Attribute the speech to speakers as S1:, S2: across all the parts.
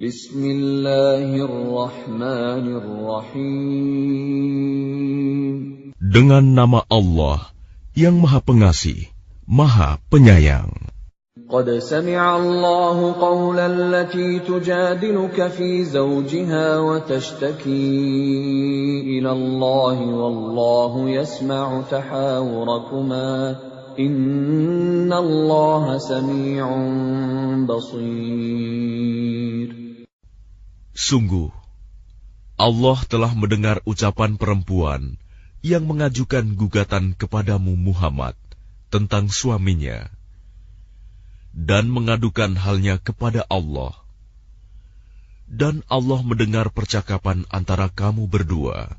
S1: Bismillahirrahmanirrahim.
S2: Dengan nama Allah yang Maha Pengasih, Maha Penyayang.
S1: Qad sami'a Allahu qawla allati tujadiluka fi zawjiha wa tashtaki ila Allah wallahu yasma'u tahawurakuma inna Allah sami'un basir.
S2: Sungguh, Allah telah mendengar ucapan perempuan yang mengajukan gugatan kepadamu Muhammad tentang suaminya dan mengadukan halnya kepada Allah. Dan Allah mendengar percakapan antara kamu berdua.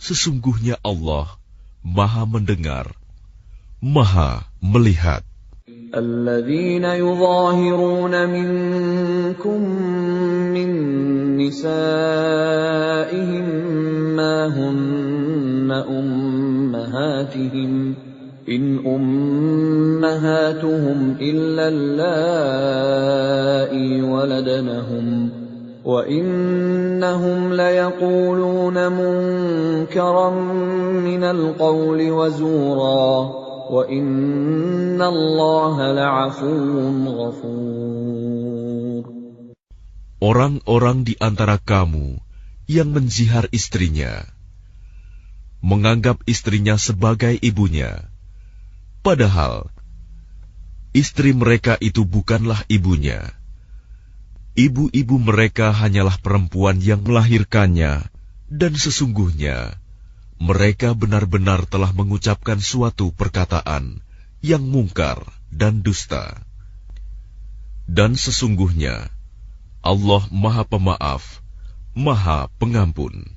S2: Sesungguhnya Allah Maha mendengar, Maha melihat.
S1: الذين يظاهرون منكم من نسائهم ما هن أمهاتهم إن أمهاتهم إلا اللائي ولدنهم وإنهم ليقولون منكرا من القول وزورا وَإِنَّ اللَّهَ لَعَفُوٌّ غَفُورٌ.
S2: Orang-orang di antara kamu yang menzihar istrinya, menganggap istrinya sebagai ibunya, padahal istri mereka itu bukanlah ibunya. Ibu-ibu mereka hanyalah perempuan yang melahirkannya, dan sesungguhnya mereka benar-benar telah mengucapkan suatu perkataan yang mungkar dan dusta. Dan sesungguhnya Allah Maha Pemaaf, Maha Pengampun.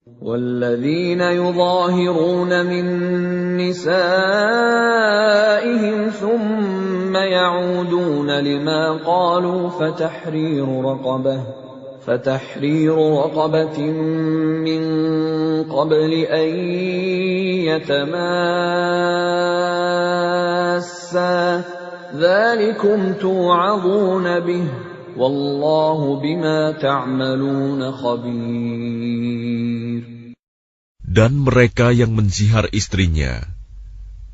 S1: وَالَّذِينَ يُظَاهِرُونَ مِن نِّسَائِهِمْ ثُمَّ يَعُودُونَ لِمَا قَالُوا فَتَحْرِيرُ رَقَبَةٍ مِّن قَبْلِ أَن يَتَمَاسَّا ذَلِكُمْ تُوعَظُونَ بِهِ وَاللَّهُ بِمَا تَعْمَلُونَ خَبِيرٌ.
S2: Dan mereka yang menzihar istrinya,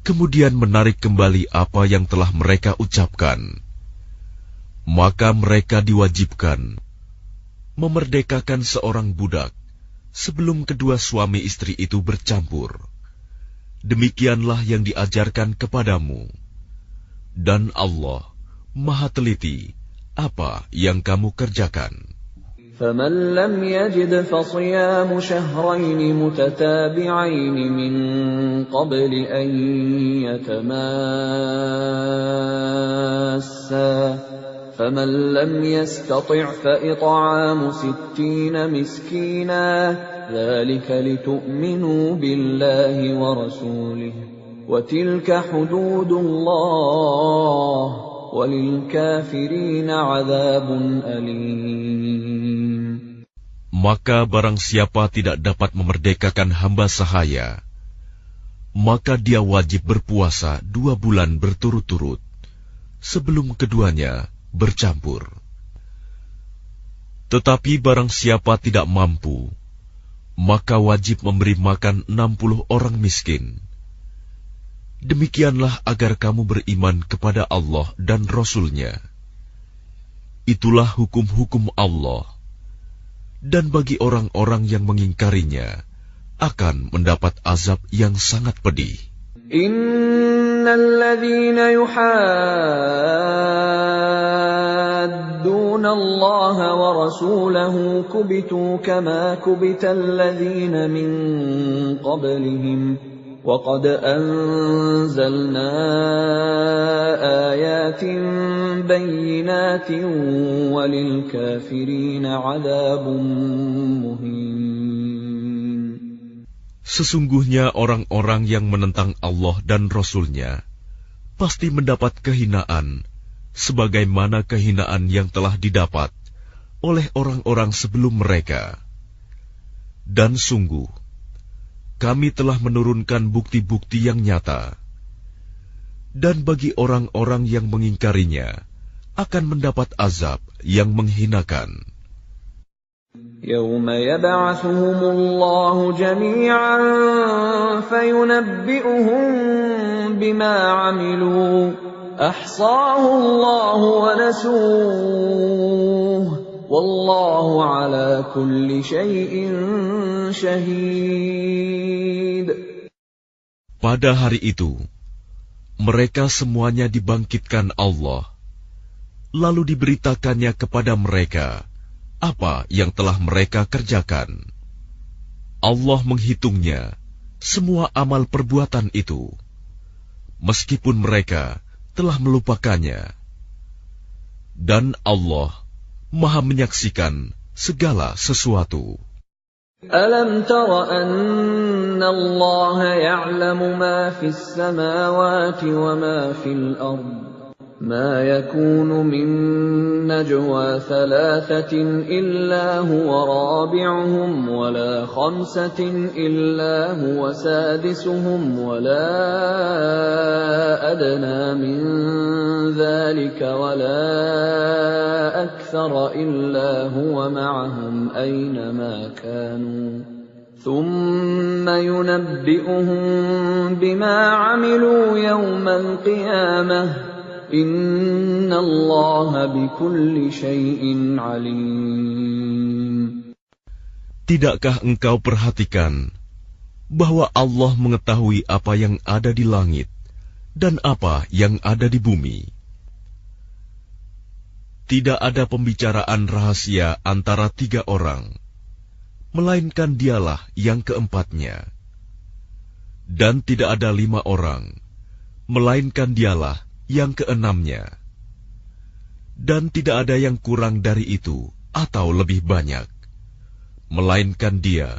S2: kemudian menarik kembali apa yang telah mereka ucapkan, maka mereka diwajibkan memerdekakan seorang budak sebelum kedua suami istri itu bercampur. Demikianlah yang diajarkan kepadamu. Dan Allah Maha teliti apa yang kamu kerjakan.
S1: فَمَنْ لَمْ يَجِدْ فَصِيَامُ شَهْرَيْنِ مُتَتَابِعَيْنِ مِنْ قَبْلِ أَنْ يَتَمَاسَّا فَمَنْ لَمْ يَسْتَطِعْ فَإِطْعَامُ 60 مِسْكِينًا ذَلِكَ لِتُؤْمِنُوا بِاللَّهِ وَرَسُولِهِ وَتِلْكَ حُدُودُ اللَّهِ وَلِلْكَافِرِينَ عَذَابٌ أَلِيمٌ.
S2: Maka barang siapa tidak dapat memerdekakan hamba sahaya, maka dia wajib berpuasa 2 bulan berturut-turut sebelum keduanya bercampur. Tetapi barang siapa tidak mampu, maka wajib memberi makan 60 orang miskin. Demikianlah agar kamu beriman kepada Allah dan Rasul-Nya. Itulah hukum-hukum Allah. Dan bagi orang-orang yang mengingkarinya, akan mendapat azab yang sangat pedih.
S1: Innalladzina yuhadduna Allah wa rasulahu kubitu kama kubital ladzina min qablihim wa qad anzalna ayatin bayyinatin walil kafirina 'adzabun muhin.
S2: Sesungguhnya orang-orang yang menentang Allah dan Rasul-Nya pasti mendapat kehinaan sebagaimana kehinaan yang telah didapat oleh orang-orang sebelum mereka. Dan sungguh, kami telah menurunkan bukti-bukti yang nyata. Dan bagi orang-orang yang mengingkarinya, akan mendapat azab yang menghinakan.
S1: يوم يبعثهم الله جميعا فينبئهم بما عملوا أحصاه الله ونسوه والله على كل شيء شهيد.
S2: Pada hari itu, mereka semuanya dibangkitkan Allah, lalu diberitakannya kepada mereka apa yang telah mereka kerjakan. Allah menghitungnya, semua amal perbuatan itu, meskipun mereka telah melupakannya. Dan Allah Maha menyaksikan segala sesuatu.
S1: ألم تر أن الله يعلم ما في السماوات وما في الأرض ما يكون من نجوى ثلاثة إلا هو رابعهم ولا خمسة إلا هو سادسهم ولا أدنى من ذلك ولا أكثر إلا هو معهم أينما كانوا ثم ينبئهم بما عملوا يوم القيامة Inna Allah bikulli syai'in alim.
S2: Tidakkah engkau perhatikan bahwa Allah mengetahui apa yang ada di langit dan apa yang ada di bumi? Tidak ada pembicaraan rahasia antara 3 orang, melainkan dialah yang keempatnya. Dan tidak ada 5 orang, melainkan dialah yang keenamnya. Dan tidak ada yang kurang dari itu atau lebih banyak, melainkan Dia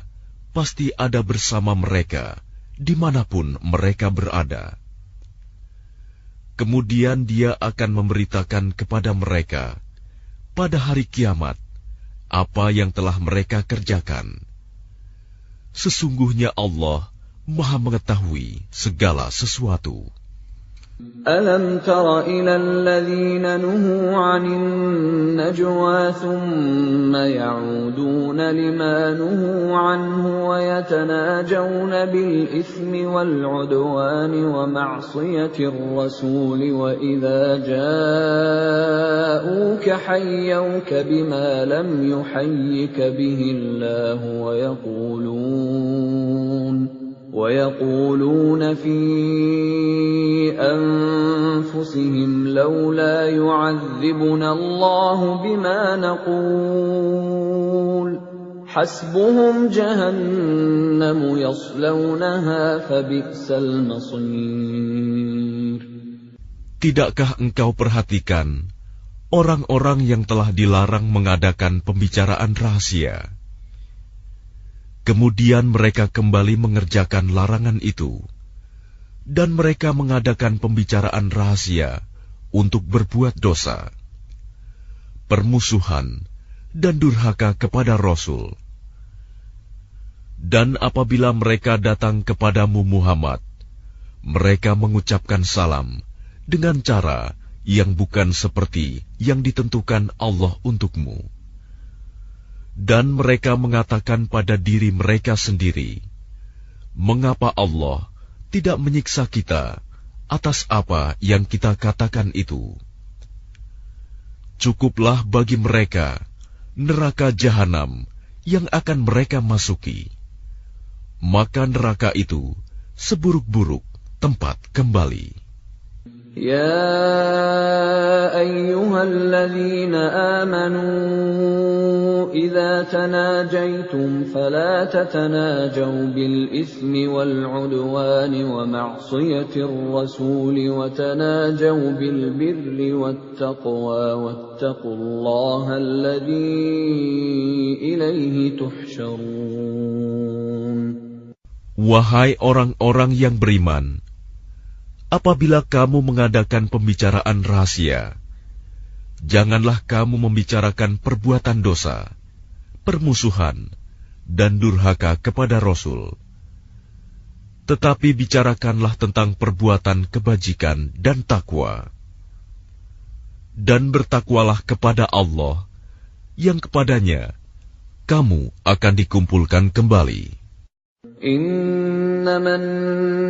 S2: pasti ada bersama mereka dimanapun mereka berada. Kemudian Dia akan memberitakan kepada mereka pada hari kiamat apa yang telah mereka kerjakan. Sesungguhnya Allah Maha mengetahui segala sesuatu.
S1: ألم تر إلى الذين نهوا عن النجوى ثم يعودون لما نهوا عنه ويتناجون بالإثم والعدوان ومعصية الرسول وإذا جاءوك حيوك بما لم يحيك به الله ويقولون في أنفسهم لولا يعذبنا الله بما نقول حسبهم جهنم يصلونها فبئس المصير.
S2: Tidakkah engkau perhatikan orang-orang yang telah dilarang mengadakan pembicaraan rahasia? Kemudian mereka kembali mengerjakan larangan itu, dan mereka mengadakan pembicaraan rahasia untuk berbuat dosa, permusuhan, dan durhaka kepada Rasul. Dan apabila mereka datang kepadamu Muhammad, mereka mengucapkan salam dengan cara yang bukan seperti yang ditentukan Allah untukmu. Dan mereka mengatakan pada diri mereka sendiri, mengapa Allah tidak menyiksa kita atas apa yang kita katakan itu? Cukuplah bagi mereka neraka jahanam yang akan mereka masuki. Maka neraka itu seburuk-buruk tempat kembali.
S1: Ya ayyuhalladzina amanu idza tanajaytum fala tatanajaw bil itsmi wal 'udwani wa ma'siyatir rasul wa tanajaw bil birri wat taqwa wattaqullaha alladzi ilaihi tuhsyarun.
S2: Wahai orang-orang yang beriman, apabila kamu mengadakan pembicaraan rahasia, janganlah kamu membicarakan perbuatan dosa, permusuhan, dan durhaka kepada Rasul. Tetapi bicarakanlah tentang perbuatan kebajikan dan takwa. dan bertakwalah kepada Allah, yang kepadanya kamu akan dikumpulkan kembali.
S1: Innaman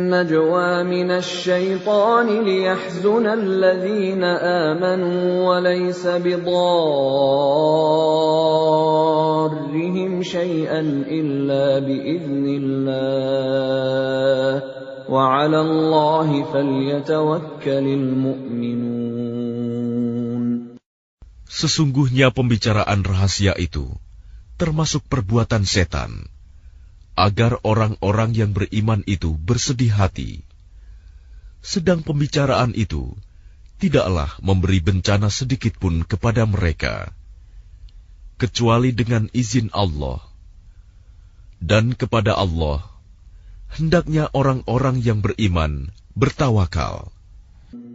S1: najwa minasy syaitani liyahzuna alladhina amanu wa laysa bidarrihim syai'an illa biiznillah wa 'ala Allahi falyatawakkalul mu'minun.
S2: Sesungguhnya pembicaraan rahasia itu termasuk perbuatan setan, agar orang-orang yang beriman itu bersedih hati. Sedang pembicaraan itu tidaklah memberi bencana sedikit pun kepada mereka, kecuali dengan izin Allah. Dan kepada Allah hendaknya orang-orang yang beriman bertawakal.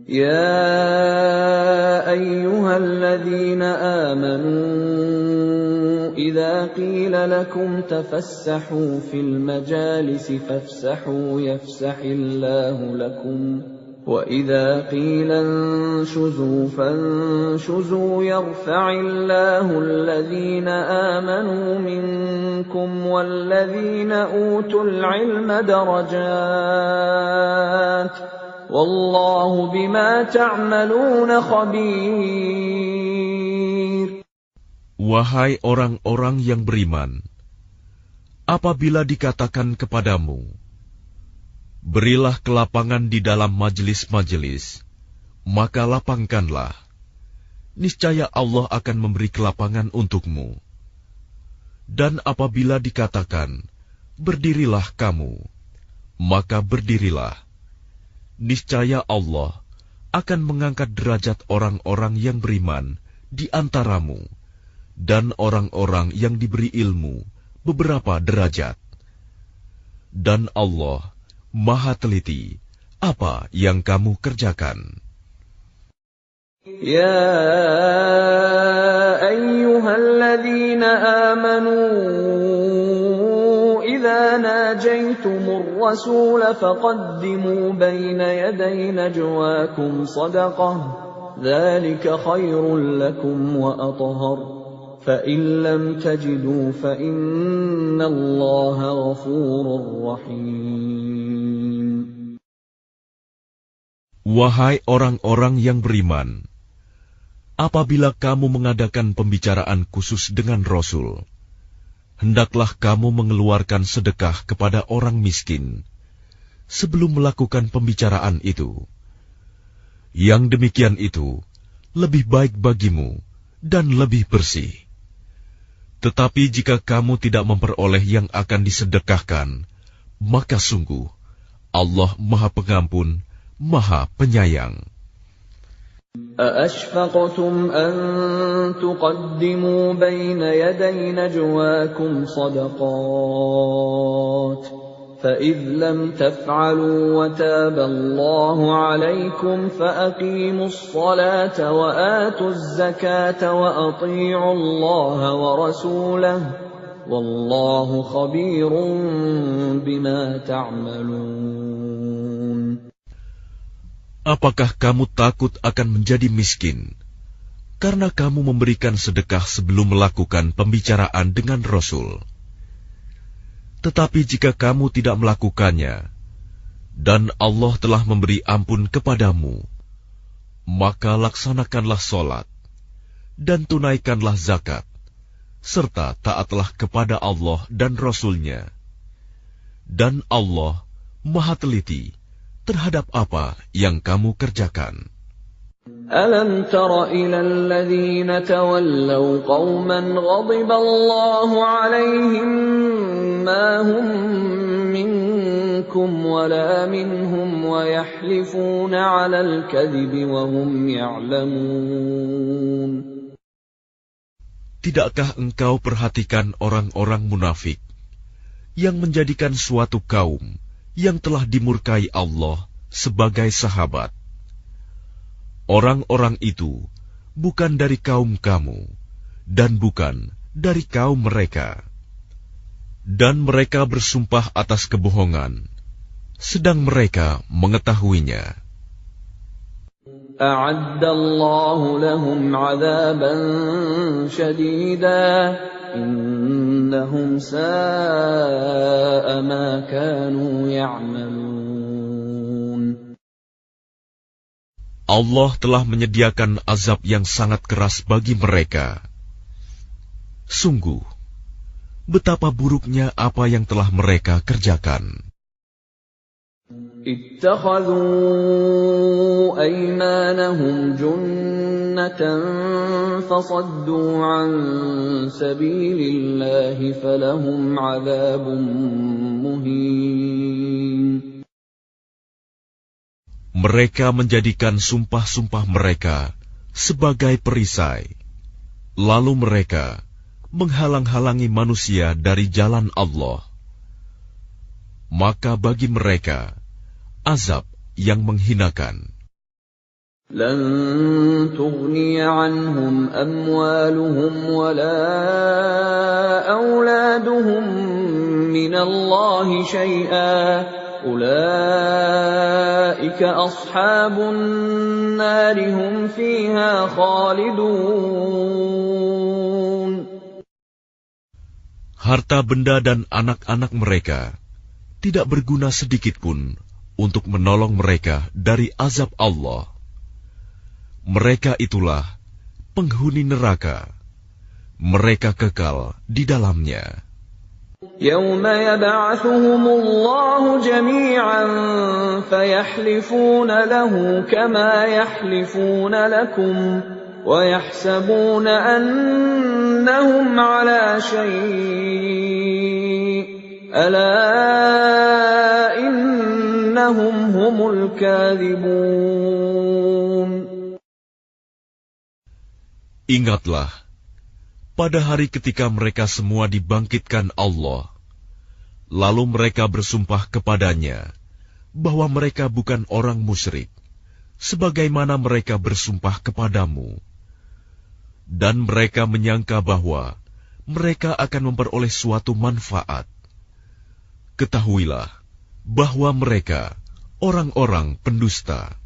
S1: Ya ayyuhalladzina amanu idza qila lakum tafassahu fil majalisi fafsahu yafsahillahu lakum wa idza qila anshuzu fanshuzu yarfa'illahu alladhina amanu minkum walladhina utul ilma darajat Wallahu bima ta'maluna khabir.
S2: Wahai orang-orang yang beriman, apabila dikatakan kepadamu, berilah kelapangan di dalam majelis-majelis, maka lapangkanlah. Niscaya Allah akan memberi kelapangan untukmu. Dan apabila dikatakan, berdirilah kamu, maka berdirilah. Niscaya Allah akan mengangkat derajat orang-orang yang beriman di antaramu dan orang-orang yang diberi ilmu beberapa derajat. Dan Allah Maha teliti apa yang kamu kerjakan.
S1: Ya ayyuhalladzina amanu إذا ناجيتم الرسول فقدموا بين يدي نجواكم صدقة ذلك خير لكم وأطهر فإن لم تجدوا فإن الله غفور رحيم.
S2: Wahai orang-orang yang beriman, apabila kamu mengadakan pembicaraan khusus dengan Rasul, hendaklah kamu mengeluarkan sedekah kepada orang miskin sebelum melakukan pembicaraan itu. Yang demikian itu lebih baik bagimu dan lebih bersih. Tetapi jika kamu tidak memperoleh yang akan disedekahkan, maka sungguh Allah Maha Pengampun, Maha Penyayang.
S1: أَأَشْفَقْتُمْ أَن تُقَدِّمُوا بَيْنَ يَدَيْ نَجْوَاكُمْ صَدَقَاتٍ فَإِذْ لَمْ تَفْعَلُوا وَتَابَ اللَّهُ عَلَيْكُمْ فَأَقِيمُوا الصَّلَاةَ وَآتُوا الزَّكَاةَ وَأَطِيعُوا اللَّهَ وَرَسُولَهُ وَاللَّهُ خَبِيرٌ بِمَا تَعْمَلُونَ.
S2: Apakah kamu takut akan menjadi miskin karena kamu memberikan sedekah sebelum melakukan pembicaraan dengan Rasul? Tetapi jika kamu tidak melakukannya, dan Allah telah memberi ampun kepadamu, maka laksanakanlah sholat, dan tunaikanlah zakat, serta taatlah kepada Allah dan Rasul-Nya. Dan Allah Maha teliti terhadap apa yang kamu kerjakan.
S1: Alam tara ila alladhina tawallaw qauman ghadiba Allahu alaihim ma hum minkum wala minhum wa yahlifuna 'alal kadhibi wa hum ya'lamun.
S2: Tidakkah engkau perhatikan orang-orang munafik yang menjadikan suatu kaum yang telah dimurkai Allah sebagai sahabat? Orang-orang itu bukan dari kaum kamu dan bukan dari kaum mereka. Dan mereka bersumpah atas kebohongan, sedang mereka mengetahuinya.
S1: أعد الله لهم عذابا شديدا إنهم ساء ما كانوا يعملون.
S2: Allah telah menyediakan azab yang sangat keras bagi mereka. Sungguh, betapa buruknya apa yang telah mereka kerjakan.
S1: اتخذوا أيمانهم جنة فصدوا عن سبيل الله فلهم عذاب مهين.
S2: Mereka menjadikan sumpah-sumpah mereka sebagai perisai, lalu mereka menghalang-halangi manusia dari jalan Allah. Maka bagi mereka azab yang menghinakan.
S1: لن تغني عنهم أموالهم ولا أولادهم من الله شيئا أولئك أصحاب النار هم فيها خالدون.
S2: Harta benda dan anak-anak mereka tidak berguna sedikitpun untuk menolong mereka dari azab Allah. Mereka itulah penghuni neraka. Mereka kekal di dalamnya.
S1: يَوْمَ يَبْعَثُهُمُ اللَّهُ جَمِيعًا فَيَحْلِفُونَ لَهُ كَمَا يَحْلِفُونَ لَكُمْ وَيَحْسَبُونَ أَنَّهُمْ عَلَى شَيْءٍ ألا إنهم هم الكاذبون.
S2: Ingatlah, pada hari ketika mereka semua dibangkitkan Allah, lalu mereka bersumpah kepadanya bahwa mereka bukan orang musyrik, sebagaimana mereka bersumpah kepadamu. Dan mereka menyangka bahwa mereka akan memperoleh suatu manfaat. Ketahuilah bahwa mereka orang-orang pendusta.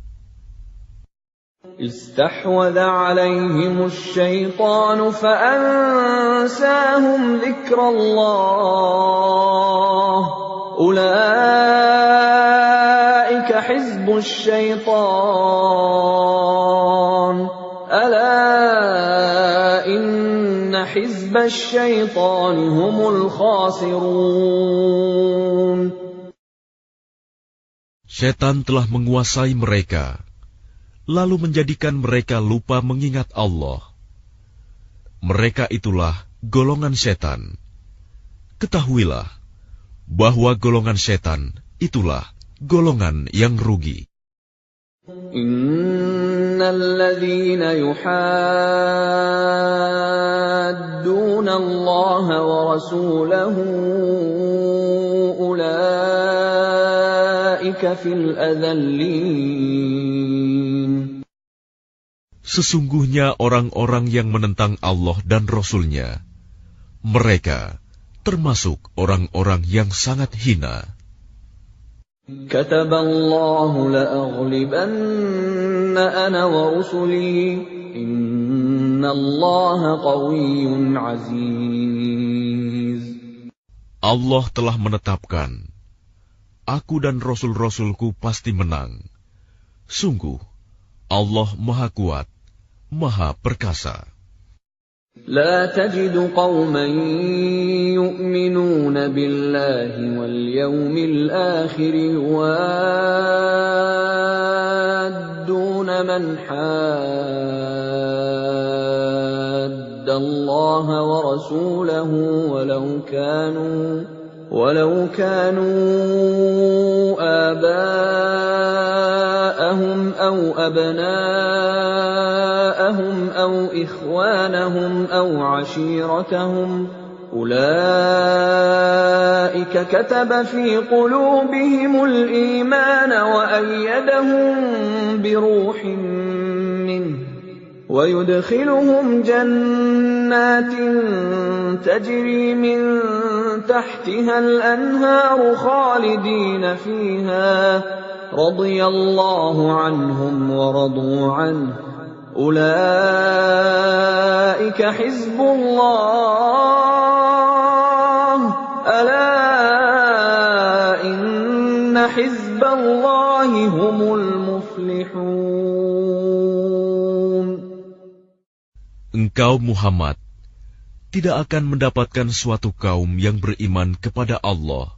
S1: استحوذ عليهم الشيطان فأنساهم ذكر الله أولئك حزب الشيطان ألا إن حزب الشيطان هم الخاسرون.
S2: Setan telah menguasai mereka, lalu menjadikan mereka lupa mengingat Allah. Mereka itulah golongan setan. Ketahuilah bahwa golongan setan itulah golongan yang rugi.
S1: Innalladzina yuhadduna Allah wa rasulahu ulaika fil adallin.
S2: Sesungguhnya orang-orang yang menentang Allah dan Rasul-Nya, mereka termasuk orang-orang yang sangat hina.
S1: Kataballahu la'aghlibanna ana wa rusuli innallaha qawiyyun aziz.
S2: Allah telah menetapkan, aku dan Rasul-Rasulku pasti menang. Sungguh, Allah Maha Kuat, Maha Perkasa.
S1: لا تجد قوما يؤمنون بالله واليوم الآخر يوادون من حاد الله ورسوله ولو كانوا آباءهم أو أبناءهم أو إخوانهم أو عشيرتهم أولئك كتب في قلوبهم الإيمان وأيدهم بروح منه ويدخلهم جنات تجري من تحتها الأنهار خالدين فيها radhiyallahu anhum wa radu anhu, ulaika hizbullah, ala inna hizballahi humul muflihun.
S2: Engkau Muhammad tidak akan mendapatkan suatu kaum yang beriman kepada Allah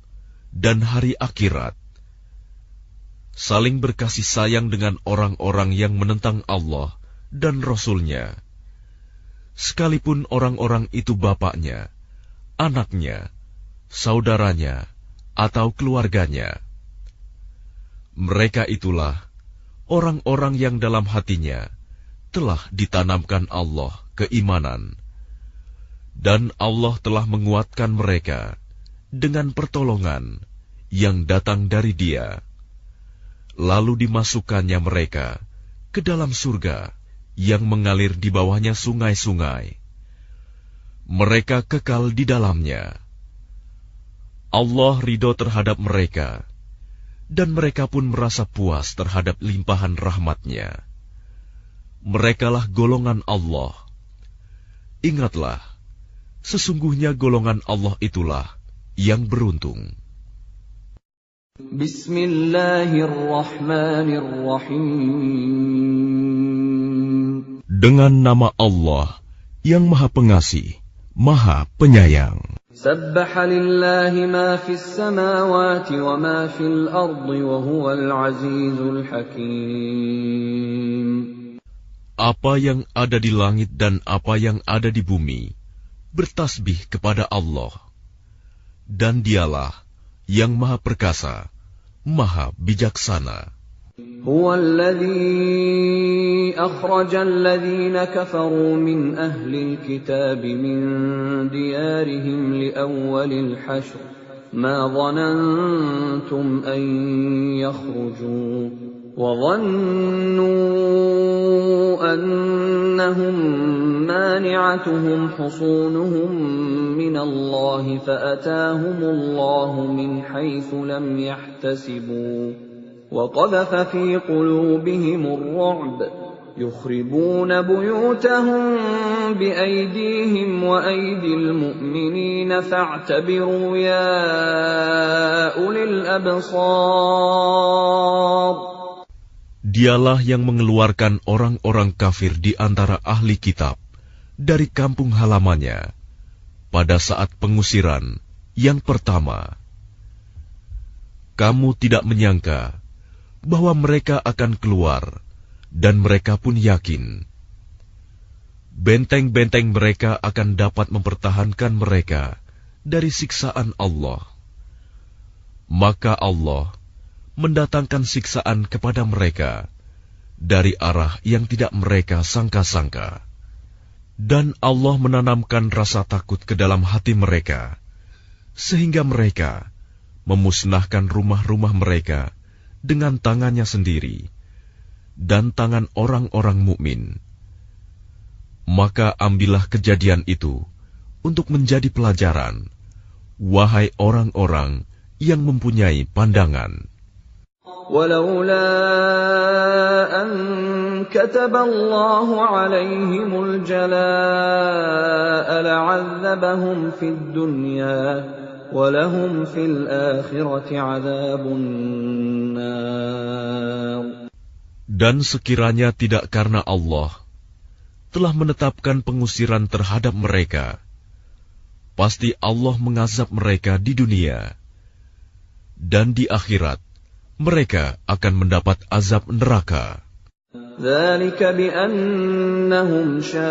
S2: dan hari akhirat, saling berkasih sayang dengan orang-orang yang menentang Allah dan Rasul-Nya, sekalipun orang-orang itu bapaknya, anaknya, saudaranya, atau keluarganya. Mereka itulah orang-orang yang dalam hatinya telah ditanamkan Allah keimanan, dan Allah telah menguatkan mereka dengan pertolongan yang datang dari Dia. Lalu dimasukkannya mereka ke dalam surga yang mengalir di bawahnya sungai-sungai. Mereka kekal di dalamnya. Allah ridho terhadap mereka, dan mereka pun merasa puas terhadap limpahan rahmat-Nya. Merekalah golongan Allah. Ingatlah, sesungguhnya golongan Allah itulah yang beruntung.
S1: Bismillahirrahmanirrahim.
S2: Dengan nama Allah yang Maha Pengasih, Maha Penyayang.
S1: Sabbaha lillahi ma fis samawati wa ma fil ardi wa huwal azizul hakim.
S2: Apa yang ada di langit dan apa yang ada di bumi bertasbih kepada Allah, dan Dialah yang Maha Perkasa, Maha Bijaksana.
S1: Huwa alladhi akhraja alladhina kafaru min ahli alkitab min diyarihim li awwalil hashr ma dhanantum an yakhruju وظنوا أنهم مانعتهم حصونهم من الله فأتاهم الله من حيث لم يحتسبوا وقذف في قلوبهم الرعب يخربون بيوتهم بأيديهم وأيدي المؤمنين فاعتبروا يا أولي الأبصار.
S2: Dialah yang mengeluarkan orang-orang kafir di antara ahli kitab dari kampung halamannya pada saat pengusiran yang pertama. Kamu tidak menyangka bahwa mereka akan keluar, dan mereka pun yakin. Benteng-benteng mereka akan dapat mempertahankan mereka dari siksaan Allah. Maka Allah mendatangkan siksaan kepada mereka dari arah yang tidak mereka sangka-sangka. Dan Allah menanamkan rasa takut ke dalam hati mereka, sehingga mereka memusnahkan rumah-rumah mereka dengan tangannya sendiri dan tangan orang-orang mukmin. Maka ambillah kejadian itu untuk menjadi pelajaran, wahai orang-orang yang mempunyai pandangan.
S1: ولولا أن كتب الله عليهم الجلاء لعذبهم في الدنيا ولهم في الآخرة عذاب النار.
S2: Dan sekiranya tidak karena Allah telah menetapkan pengusiran terhadap mereka, pasti Allah mengazab mereka di dunia, dan di akhirat mereka akan mendapat azab neraka.
S1: ذلك بأنهم شاقوا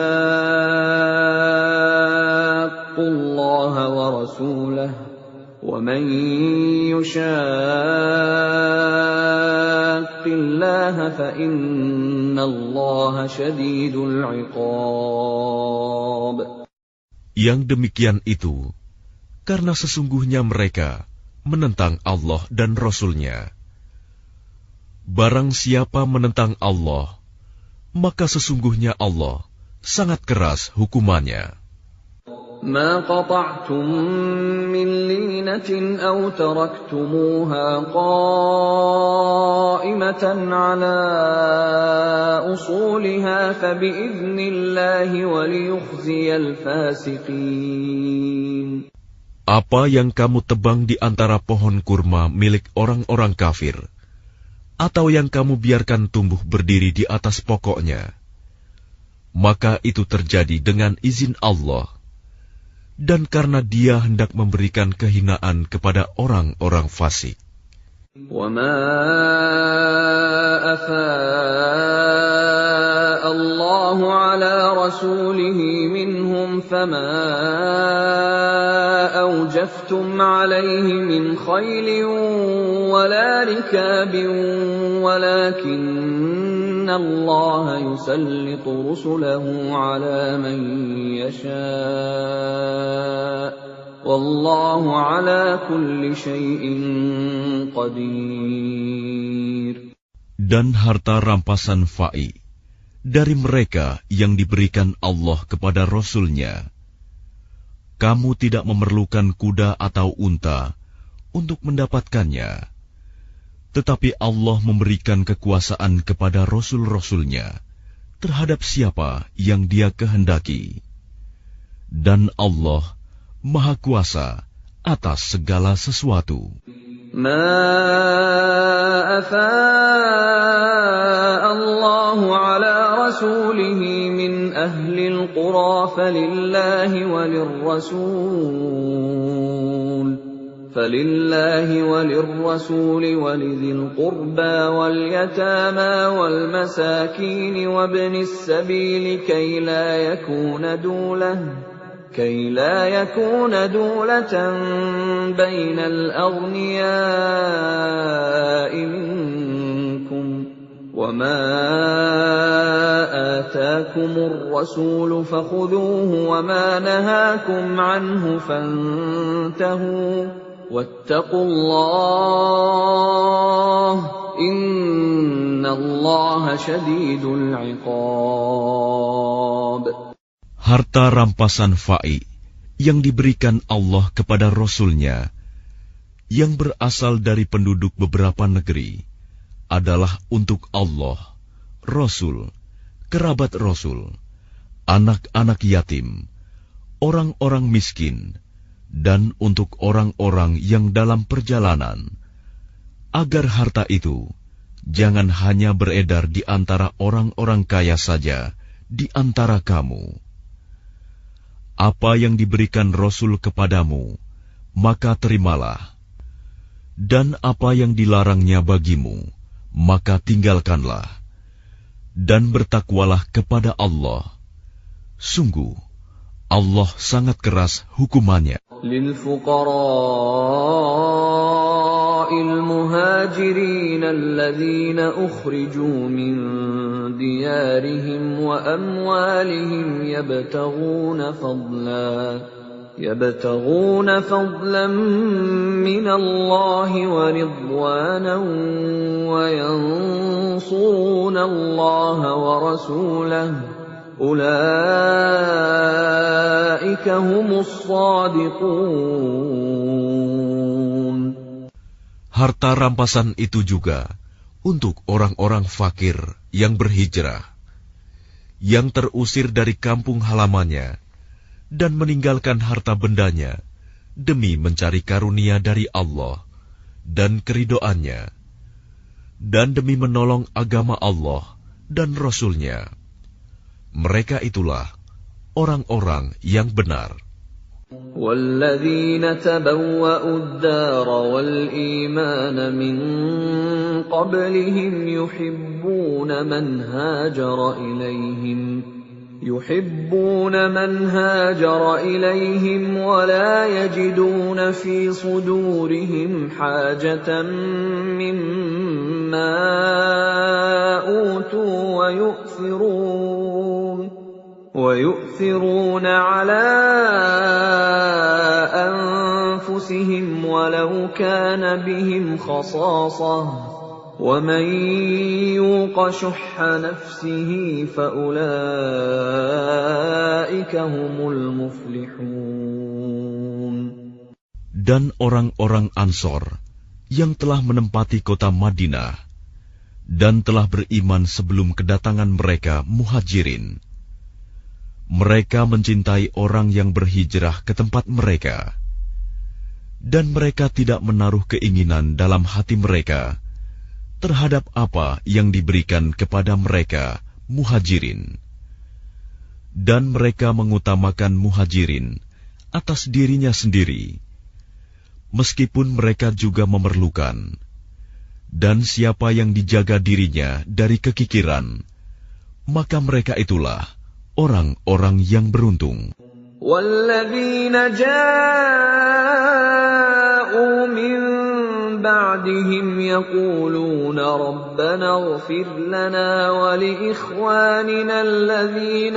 S1: الله ورسوله ومن يشاق الله فإن الله شديد العقاب.
S2: Yang demikian itu karena sesungguhnya mereka menentang Allah dan Rasul-Nya. Barang siapa menentang Allah, maka sesungguhnya Allah sangat keras hukumannya.
S1: ما قطعتم من لينة أو تركتموها قائمة على أصولها فبإذن الله وليخزي الفاسقين.
S2: Apa yang kamu tebang di antara pohon kurma milik orang-orang kafir, atau yang kamu biarkan tumbuh berdiri di atas pokoknya, maka itu terjadi dengan izin Allah, dan karena Dia hendak memberikan kehinaan kepada orang-orang fasik.
S1: وَمَا أَفَاءَ اللَّهُ عَلَى رَسُولِهِ مِنْهُمْ فَمَا أَوْجَفْتُمْ عَلَيْهِ مِنْ خَيْلٍ وَلَا رِكَابٍ وَلَكِنَّ اللَّهَ يُسَلِّطُ رُسُلَهُ عَلَى مَن يَشَاءُ وَاللَّهُ عَلَى كُلِّ شَيْءٍ قَدِيرٌ.
S2: Dan harta rampasan fa'i dari mereka yang diberikan Allah kepada Rasul-Nya, kamu tidak memerlukan kuda atau unta untuk mendapatkannya, tetapi Allah memberikan kekuasaan kepada Rasul-Rasul-Nya terhadap siapa yang Dia kehendaki. Dan Allah Maha Kuasa atas segala sesuatu.
S1: ما أفاء الله على رسوله من أهل القرى فلله وللرسول ولذي القربى واليتامى والمساكين وابن السبيل كي لا يكون دولة بين الأغنياء منكم وما آتاكم الرسول فخذوه وما نهاكم عنه فانتهوا واتقوا الله إن الله شديد العقاب.
S2: Harta rampasan fa'i yang diberikan Allah kepada Rasul-Nya yang berasal dari penduduk beberapa negeri adalah untuk Allah, Rasul, kerabat Rasul, anak-anak yatim, orang-orang miskin, dan untuk orang-orang yang dalam perjalanan, agar harta itu jangan hanya beredar di antara orang-orang kaya saja di antara kamu. Apa yang diberikan Rasul kepadamu, maka terimalah. Dan apa yang dilarangnya bagimu, maka tinggalkanlah. Dan bertakwalah kepada Allah. Sungguh, Allah sangat keras hukumannya.
S1: المهاجرين الذين أخرجوا من ديارهم وأموالهم يبتغون فضلا من الله ورضوانا وينصرون الله ورسوله أولئك هم الصادقون.
S2: Harta rampasan itu juga untuk orang-orang fakir yang berhijrah, yang terusir dari kampung halamannya, dan meninggalkan harta bendanya demi mencari karunia dari Allah dan keridoannya, dan demi menolong agama Allah dan Rasul-Nya. Mereka itulah orang-orang yang benar.
S1: وَالَّذِينَ تَبَوَّأُوا الدَّارَ وَالْإِيمَانَ مِنْ قَبْلِهِمْ يُحِبُّونَ مَنْ هَاجَرَ إِلَيْهِمْ وَلَا يَجِدُونَ فِي صُدُورِهِمْ حَاجَةً مِّمَّا أُوتُوا وَيُؤْثِرُونَ عَلَى أَنفُسِهِمْ وَلَوْ كَانَ بِهِمْ خَصَاصَةٌ وَمَن يُوقَ شُحَّ نَفْسِهِ فَأُولَئِكَ هُمُ الْمُفْلِحُونَ.
S2: dan orang-orang Ansor yang telah menempati kota Madinah dan telah beriman sebelum kedatangan mereka Muhajirin. Mereka mencintai orang yang berhijrah ke tempat mereka, dan mereka tidak menaruh keinginan dalam hati mereka terhadap apa yang diberikan kepada mereka Muhajirin. Dan mereka mengutamakan Muhajirin atas dirinya sendiri, meskipun mereka juga memerlukan. Dan siapa yang dijaga dirinya dari kekikiran, maka mereka itulah orang-orang yang beruntung.
S1: وَالَّذِينَ جَاءُوا مِن بَعْدِهِمْ يَقُولُونَ رَبَّنَا اغْفِرْ لَنَا وَلِإِخْوَانِنَا الَّذِينَ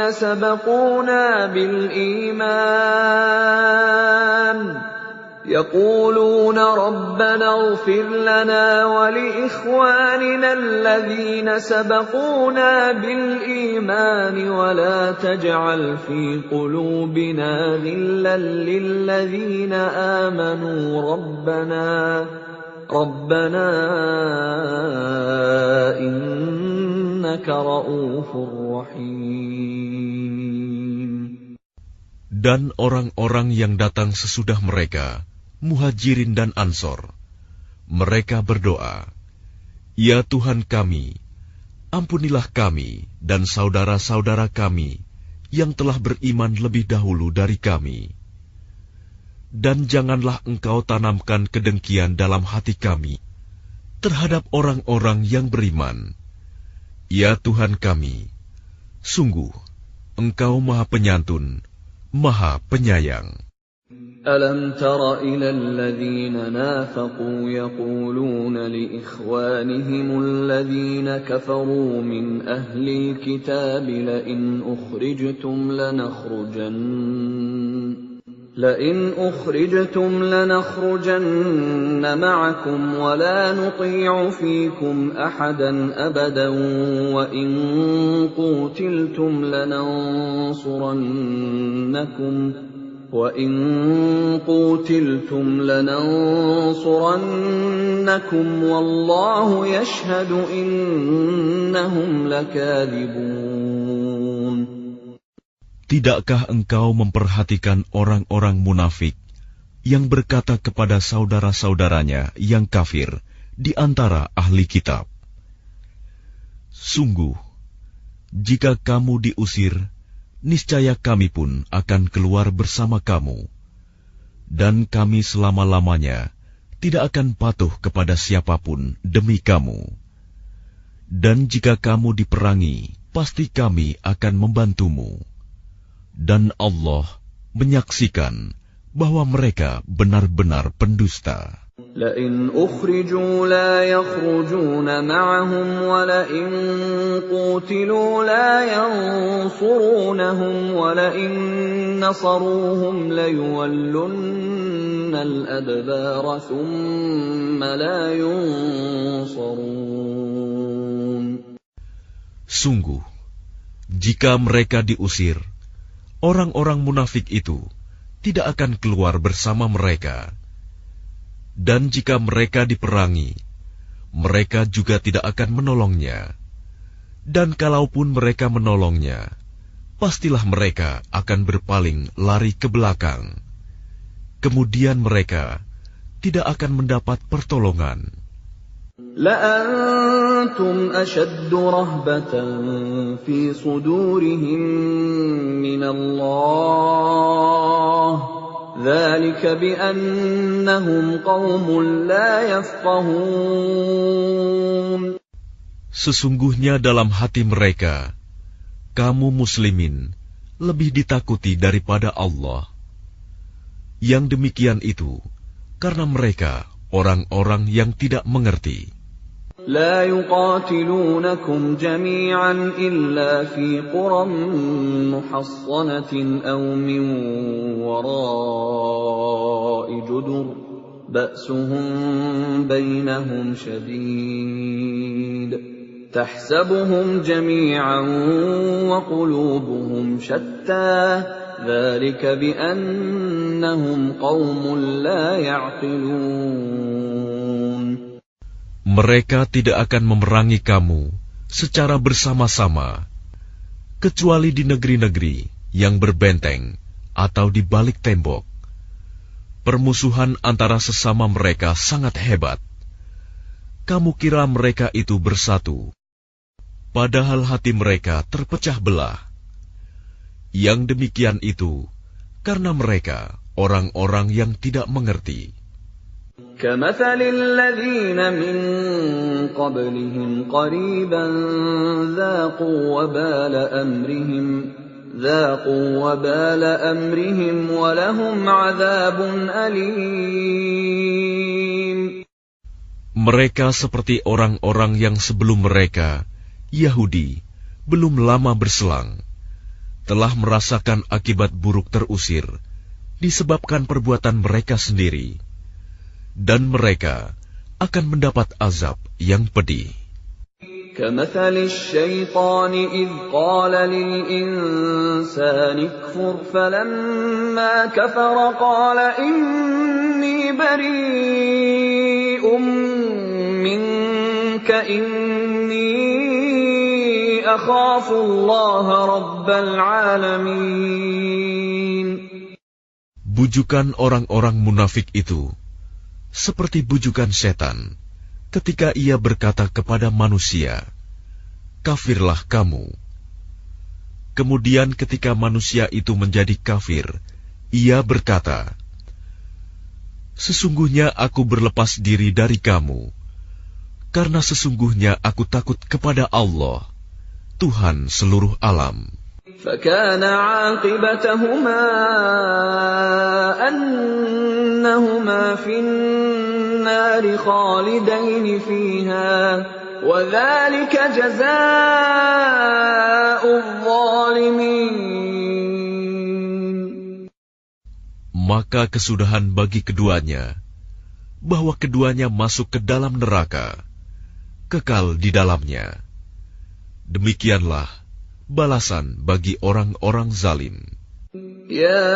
S1: سَبَقُونَا بِالْإِيمَانِ وَلَا تَجْعَلْ فِي قُلُوبِنَا غِلًّا لِّلَّذِينَ آمَنُوا رَبَّنَا إِنَّكَ رَءُوفٌ رَّحِيمٌ.
S2: Dan orang-orang yang datang sesudah mereka, Muhajirin dan Ansor, mereka berdoa, "Ya Tuhan kami, ampunilah kami dan saudara-saudara kami yang telah beriman lebih dahulu dari kami. Dan janganlah Engkau tanamkan kedengkian dalam hati kami terhadap orang-orang yang beriman. Ya Tuhan kami, sungguh Engkau Maha Penyantun, Maha Penyayang."
S1: أَلَمْ تَرَ إِلَى الَّذِينَ نَافَقُوا يَقُولُونَ لِإِخْوَانِهِمُ الَّذِينَ كَفَرُوا مِنْ أَهْلِ الْكِتَابِ لَئِنْ أُخْرِجْتُمْ لَنَخْرُجَنَّ مَعَكُمْ وَلَا نُطِيعُ فِيكُمْ أَحَدًا أَبَدًا وَإِنْ قُوتِلْتُمْ لَنَنصُرَنَّكُمْ وَاللَّهُ يَشْهَدُ إِنَّهُمْ لَكَاذِبُونَ.
S2: Tidakkah engkau memperhatikan orang-orang munafik yang berkata kepada saudara-saudaranya yang kafir di antara ahli kitab, "Sungguh, jika kamu diusir, niscaya kami pun akan keluar bersama kamu, dan kami selama-lamanya tidak akan patuh kepada siapapun demi kamu. Dan jika kamu diperangi, pasti kami akan membantumu. Dan Allah menyaksikan bahwa mereka benar-benar pendusta."
S1: لئن أخرجوا لا يخرجون معهم ولئن قوتلوا لا ينصرونهم ولئن نصروهم ليولن الأدبار ثم لا ينصرون.
S2: Sungguh, jika mereka diusir, orang-orang munafik itu tidak akan keluar bersama mereka. Dan jika mereka diperangi, mereka juga tidak akan menolongnya. Dan kalaupun mereka menolongnya, pastilah mereka akan berpaling lari ke belakang. Kemudian mereka tidak akan mendapat pertolongan.
S1: لَأَنْتُمْ أَشَدُّ رَهْبَةً فِي صُدُورِهِمْ مِنَ اللَّهِ ذَلِكَ بِأَنَّهُمْ قَوْمٌ لَا يَفْقَهُونَ.
S2: Sesungguhnya dalam hati mereka, kamu muslimin lebih ditakuti daripada Allah. Yang demikian itu karena mereka orang-orang yang tidak mengerti.
S1: لا يقاتلونكم جميعا إلا في قرى محصنة أو من وراء جدر بأسهم بينهم شديد تحسبهم جميعا وقلوبهم شتى ذلك بأنهم قوم لا يعقلون.
S2: Mereka tidak akan memerangi kamu secara bersama-sama, kecuali di negeri-negeri yang berbenteng atau di balik tembok. Permusuhan antara sesama mereka sangat hebat. Kamu kira mereka itu bersatu, padahal hati mereka terpecah belah. Yang demikian itu karena mereka orang-orang yang tidak mengerti.
S1: كَمَثَلِ الَّذِينَ مِن قَبْلِهِمْ قَرِيبًا ذَاقُوا وَبَالَ أَمْرِهِمْ وَلَهُمْ عَذَابٌ أَلِيمٌ.
S2: Mereka seperti orang-orang yang sebelum mereka, Yahudi, belum lama berselang, telah merasakan akibat buruk terusir disebabkan perbuatan mereka sendiri, dan mereka akan mendapat azab yang pedih.
S1: كَمَثَلِ الشَّيْطَانِ إِذْ قَالَ لِلْإِنسَانِ اكْفُرْ فَلَمَّا كَفَرَ قَالَ إِنِّي بَرِيءٌ مِّنكَ إِنِّي أَخَافُ اللَّهَ رَبَّ الْعَالَمِينَ.
S2: Bujukan orang-orang munafik itu seperti bujukan setan ketika ia berkata kepada manusia, "Kafirlah kamu." Kemudian ketika manusia itu menjadi kafir, ia berkata, "Sesungguhnya aku berlepas diri dari kamu, karena sesungguhnya aku takut kepada Allah, Tuhan seluruh alam."
S1: فَكَانَ عَاقِبَتَهُمَا أَنَّهُمَا فِي النَّارِ خَالِدَيْنِ فِيهَا وَذَلِكَ جَزَاءُ الظَّالِمِينَ.
S2: Maka kesudahan bagi keduanya, bahwa keduanya masuk ke dalam neraka, kekal di dalamnya. Demikianlah balasan bagi orang-orang zalim.
S1: يا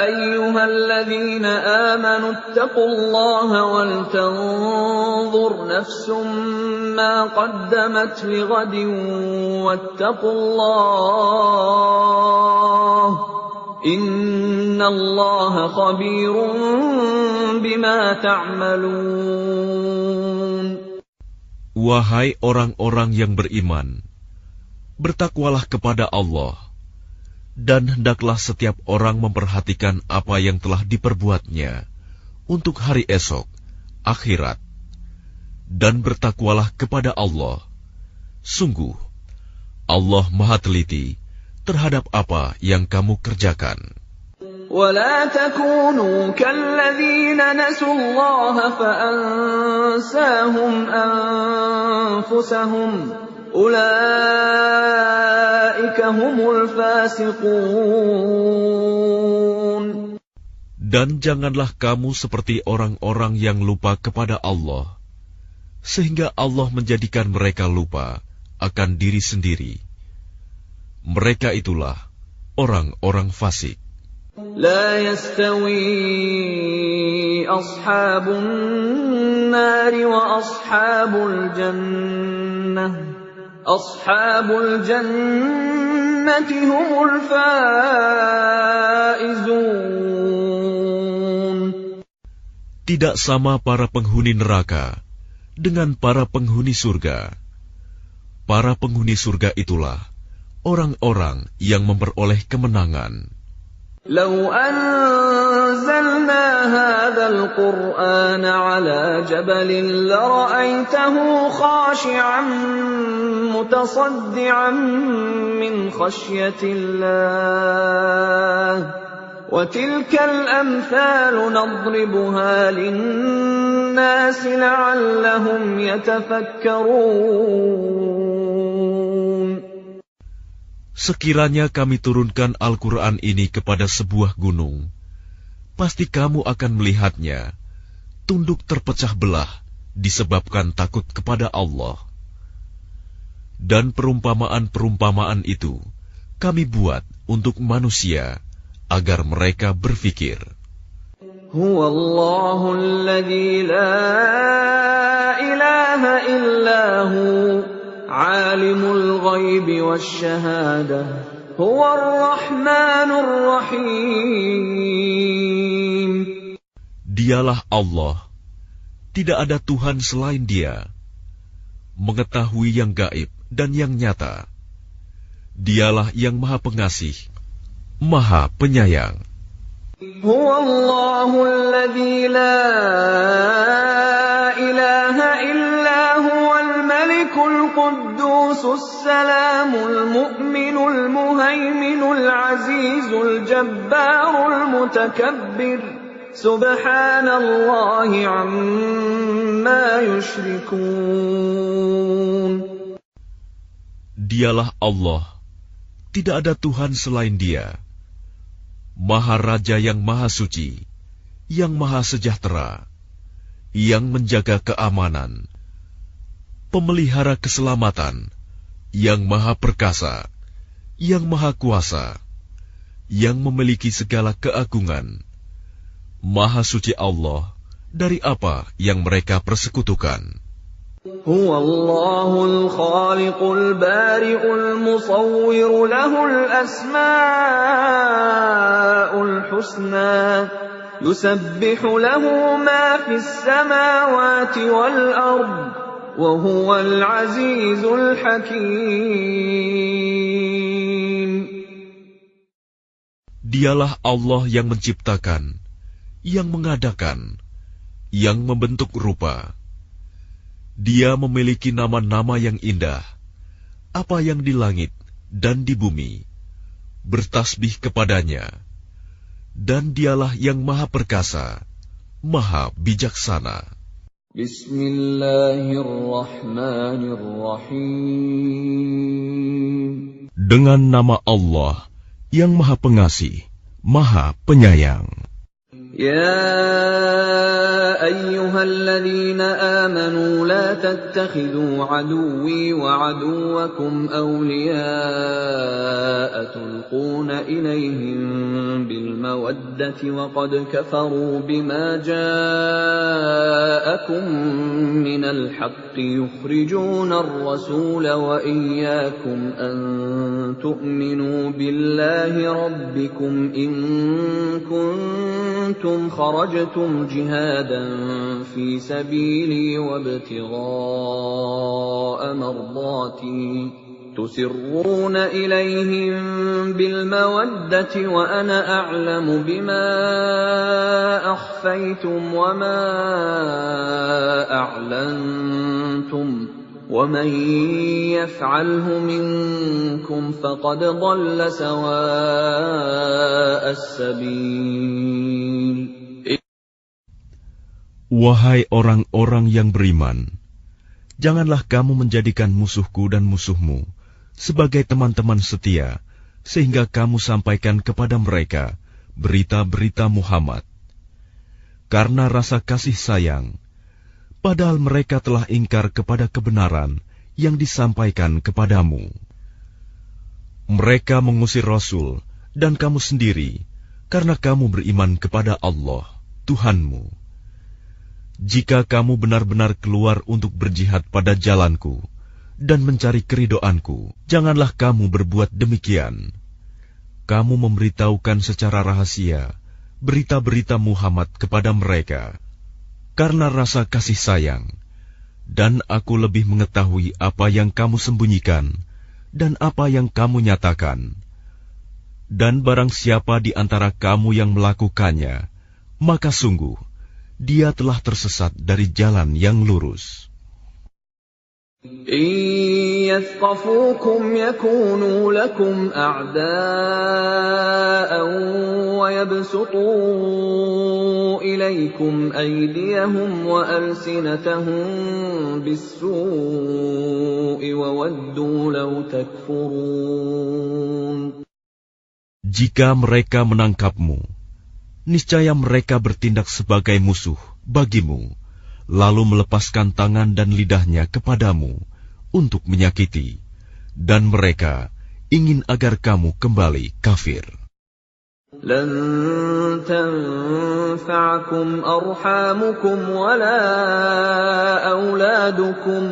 S1: أيها الذين آمنوا اتقوا الله ولتنظر نفس ما قدمت لغد واتقوا الله إن الله خبير بما تعملون.
S2: Wahai orang-orang yang beriman, bertakwalah kepada Allah, dan hendaklah setiap orang memperhatikan apa yang telah diperbuatnya untuk hari esok, akhirat. Dan bertakwalah kepada Allah. Sungguh, Allah Maha Teliti terhadap apa yang kamu kerjakan.
S1: ولا تكونوا كالذين نسوا الله فأنساهم أنفسهم أولئك هم الفاسقون.
S2: Dan janganlah kamu seperti orang-orang yang lupa kepada Allah, sehingga Allah menjadikan mereka lupa akan diri sendiri. Mereka itulah orang-orang fasik.
S1: لا يستوي أصحاب النار وأصحاب الجنة أصحاب الجنة هم الفائزون.
S2: Tidak sama para penghuni neraka dengan para penghuni surga. Para penghuni surga itulah orang-orang yang memperoleh kemenangan.
S1: لو أنزلنا هذا القرآن على جبل لرأيته خاشعا متصدعا من خشية الله وتلك الأمثال نضربها للناس لعلهم يتفكرون.
S2: Sekiranya kami turunkan Al-Quran ini kepada sebuah gunung, pasti kamu akan melihatnya tunduk terpecah belah disebabkan takut kepada Allah. Dan perumpamaan-perumpamaan itu kami buat untuk manusia agar mereka berfikir.
S1: Huwallahu alladzi la ilaha illahu alimul ghaibi wasyahadah huwar rahmanur rahim.
S2: Dialah Allah, tidak ada Tuhan selain Dia, mengetahui yang gaib dan yang nyata. Dialah yang Maha Pengasih, Maha Penyayang.
S1: Huwallahu alladzi la ilaha illa huwal malikul quddusus salamul mu'minul muhaiminul azizul jabbarul mutakabbir subhanallahi amma yushrikun.
S2: Dialah Allah, tidak ada Tuhan selain Dia, Maha Raja yang Maha Suci, yang Maha Sejahtera, yang menjaga keamanan, pemelihara keselamatan, yang Maha Perkasa, yang Maha Kuasa, yang memiliki segala keagungan. Maha Suci Allah dari apa yang mereka persekutukan.
S1: Huwallahul khaliqul bari'ul musawwir lahul asma'ul husna yusabbihu lahu ma fis samawati wal ard wa huwal azizul hakim.
S2: Dialah Allah yang menciptakan, yang mengadakan, yang membentuk rupa. Dia memiliki nama-nama yang indah, apa yang di langit dan di bumi, bertasbih kepadanya. Dan Dialah yang Maha Perkasa, Maha Bijaksana.
S1: Bismillahirrahmanirrahim.
S2: Dengan nama Allah yang Maha Pengasih, Maha Penyayang.
S1: يا أيها الذين آمنوا لا تتخذوا عدوي وعدوكم أولياء تلقون إليهم بالمودة وقد كفروا بما جاءكم من الحق يخرجون الرسول وإياكم أن تؤمنوا بالله ربكم إن كنتم خرجتم جهادا في سبيلي وابتغاء مرضاتي تسرون إليهم بالمودة وأنا أعلم بما أخفيتم وما أعلنتم ومن يفعله منكم فقد ضل سواء السبيل.
S2: Wahai orang-orang yang beriman, janganlah kamu menjadikan musuhku dan musuhmu sebagai teman-teman setia, sehingga kamu sampaikan kepada mereka berita-berita Muhammad. Karena rasa kasih sayang, padahal mereka telah ingkar kepada kebenaran yang disampaikan kepadamu. Mereka mengusir Rasul dan kamu sendiri, karena kamu beriman kepada Allah, Tuhanmu. Jika kamu benar-benar keluar untuk berjihad pada jalanku dan mencari keridhoanku, janganlah kamu berbuat demikian. Kamu memberitahukan secara rahasia berita-berita Muhammad kepada mereka karena rasa kasih sayang, dan aku lebih mengetahui apa yang kamu sembunyikan dan apa yang kamu nyatakan. Dan barang siapa di antara kamu yang melakukannya, maka sungguh dia telah tersesat dari jalan yang lurus.
S1: يثقفوكم يكونوا لكم أعداء ويبسطوا إليكم أيديهم وألسنتهم بالسوء وودوا لو تكفرون.
S2: Jika mereka menangkapmu, niscaya mereka bertindak sebagai musuh bagimu, lalu melepaskan tangan dan lidahnya kepadamu untuk menyakiti, dan mereka ingin agar kamu kembali kafir.
S1: لن تنفعكم أرحامكم ولا أولادكم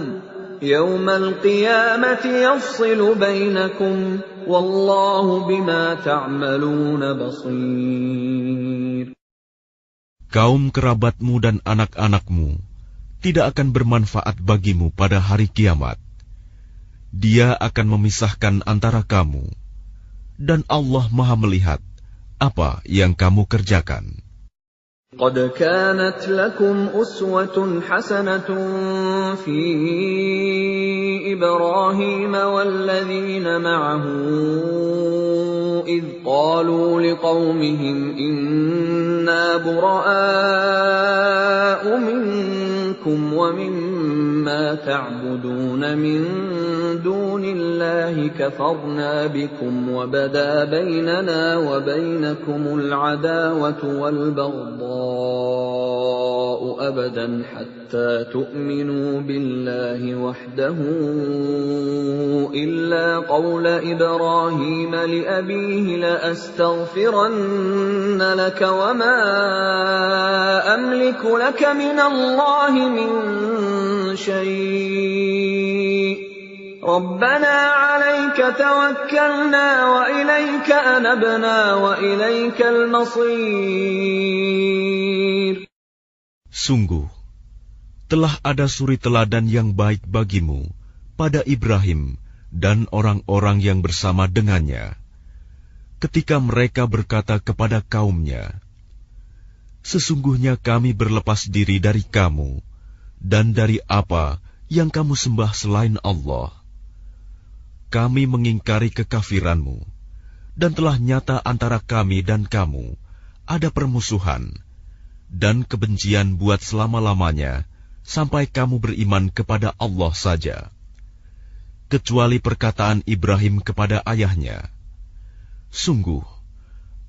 S1: يوم القيامة يفصل بينكم والله بما تعملون بصير.
S2: Kaum kerabatmu dan anak-anakmu tidak akan bermanfaat bagimu pada hari kiamat. Dia akan memisahkan antara kamu, dan Allah Maha melihat apa yang kamu kerjakan.
S1: قد كانت لكم أسوة حسنة في إبراهيم والذين معه إذ قالوا لقومهم إنا براء منكم ومما تعبدون من دون الله كفرنا بكم وبدا بيننا وبينكم العداوة والبغضاء أبدا حتى تؤمنوا بالله وحده إلا قول إبراهيم لأبيه لأستغفرن لك وما أملك لك من الله من شيء ربنا عليك توكلنا وإليك أنبنا وإليك المصير.
S2: Sungguh, telah ada suri teladan yang baik bagimu pada Ibrahim dan orang-orang yang bersama dengannya, ketika mereka berkata kepada kaumnya, sesungguhnya kami berlepas diri dari kamu dan dari apa yang kamu sembah selain Allah. Kami mengingkari kekafiranmu, dan telah nyata antara kami dan kamu ada permusuhan dan kebencian buat selama-lamanya sampai kamu beriman kepada Allah saja, kecuali perkataan Ibrahim kepada ayahnya, sungguh,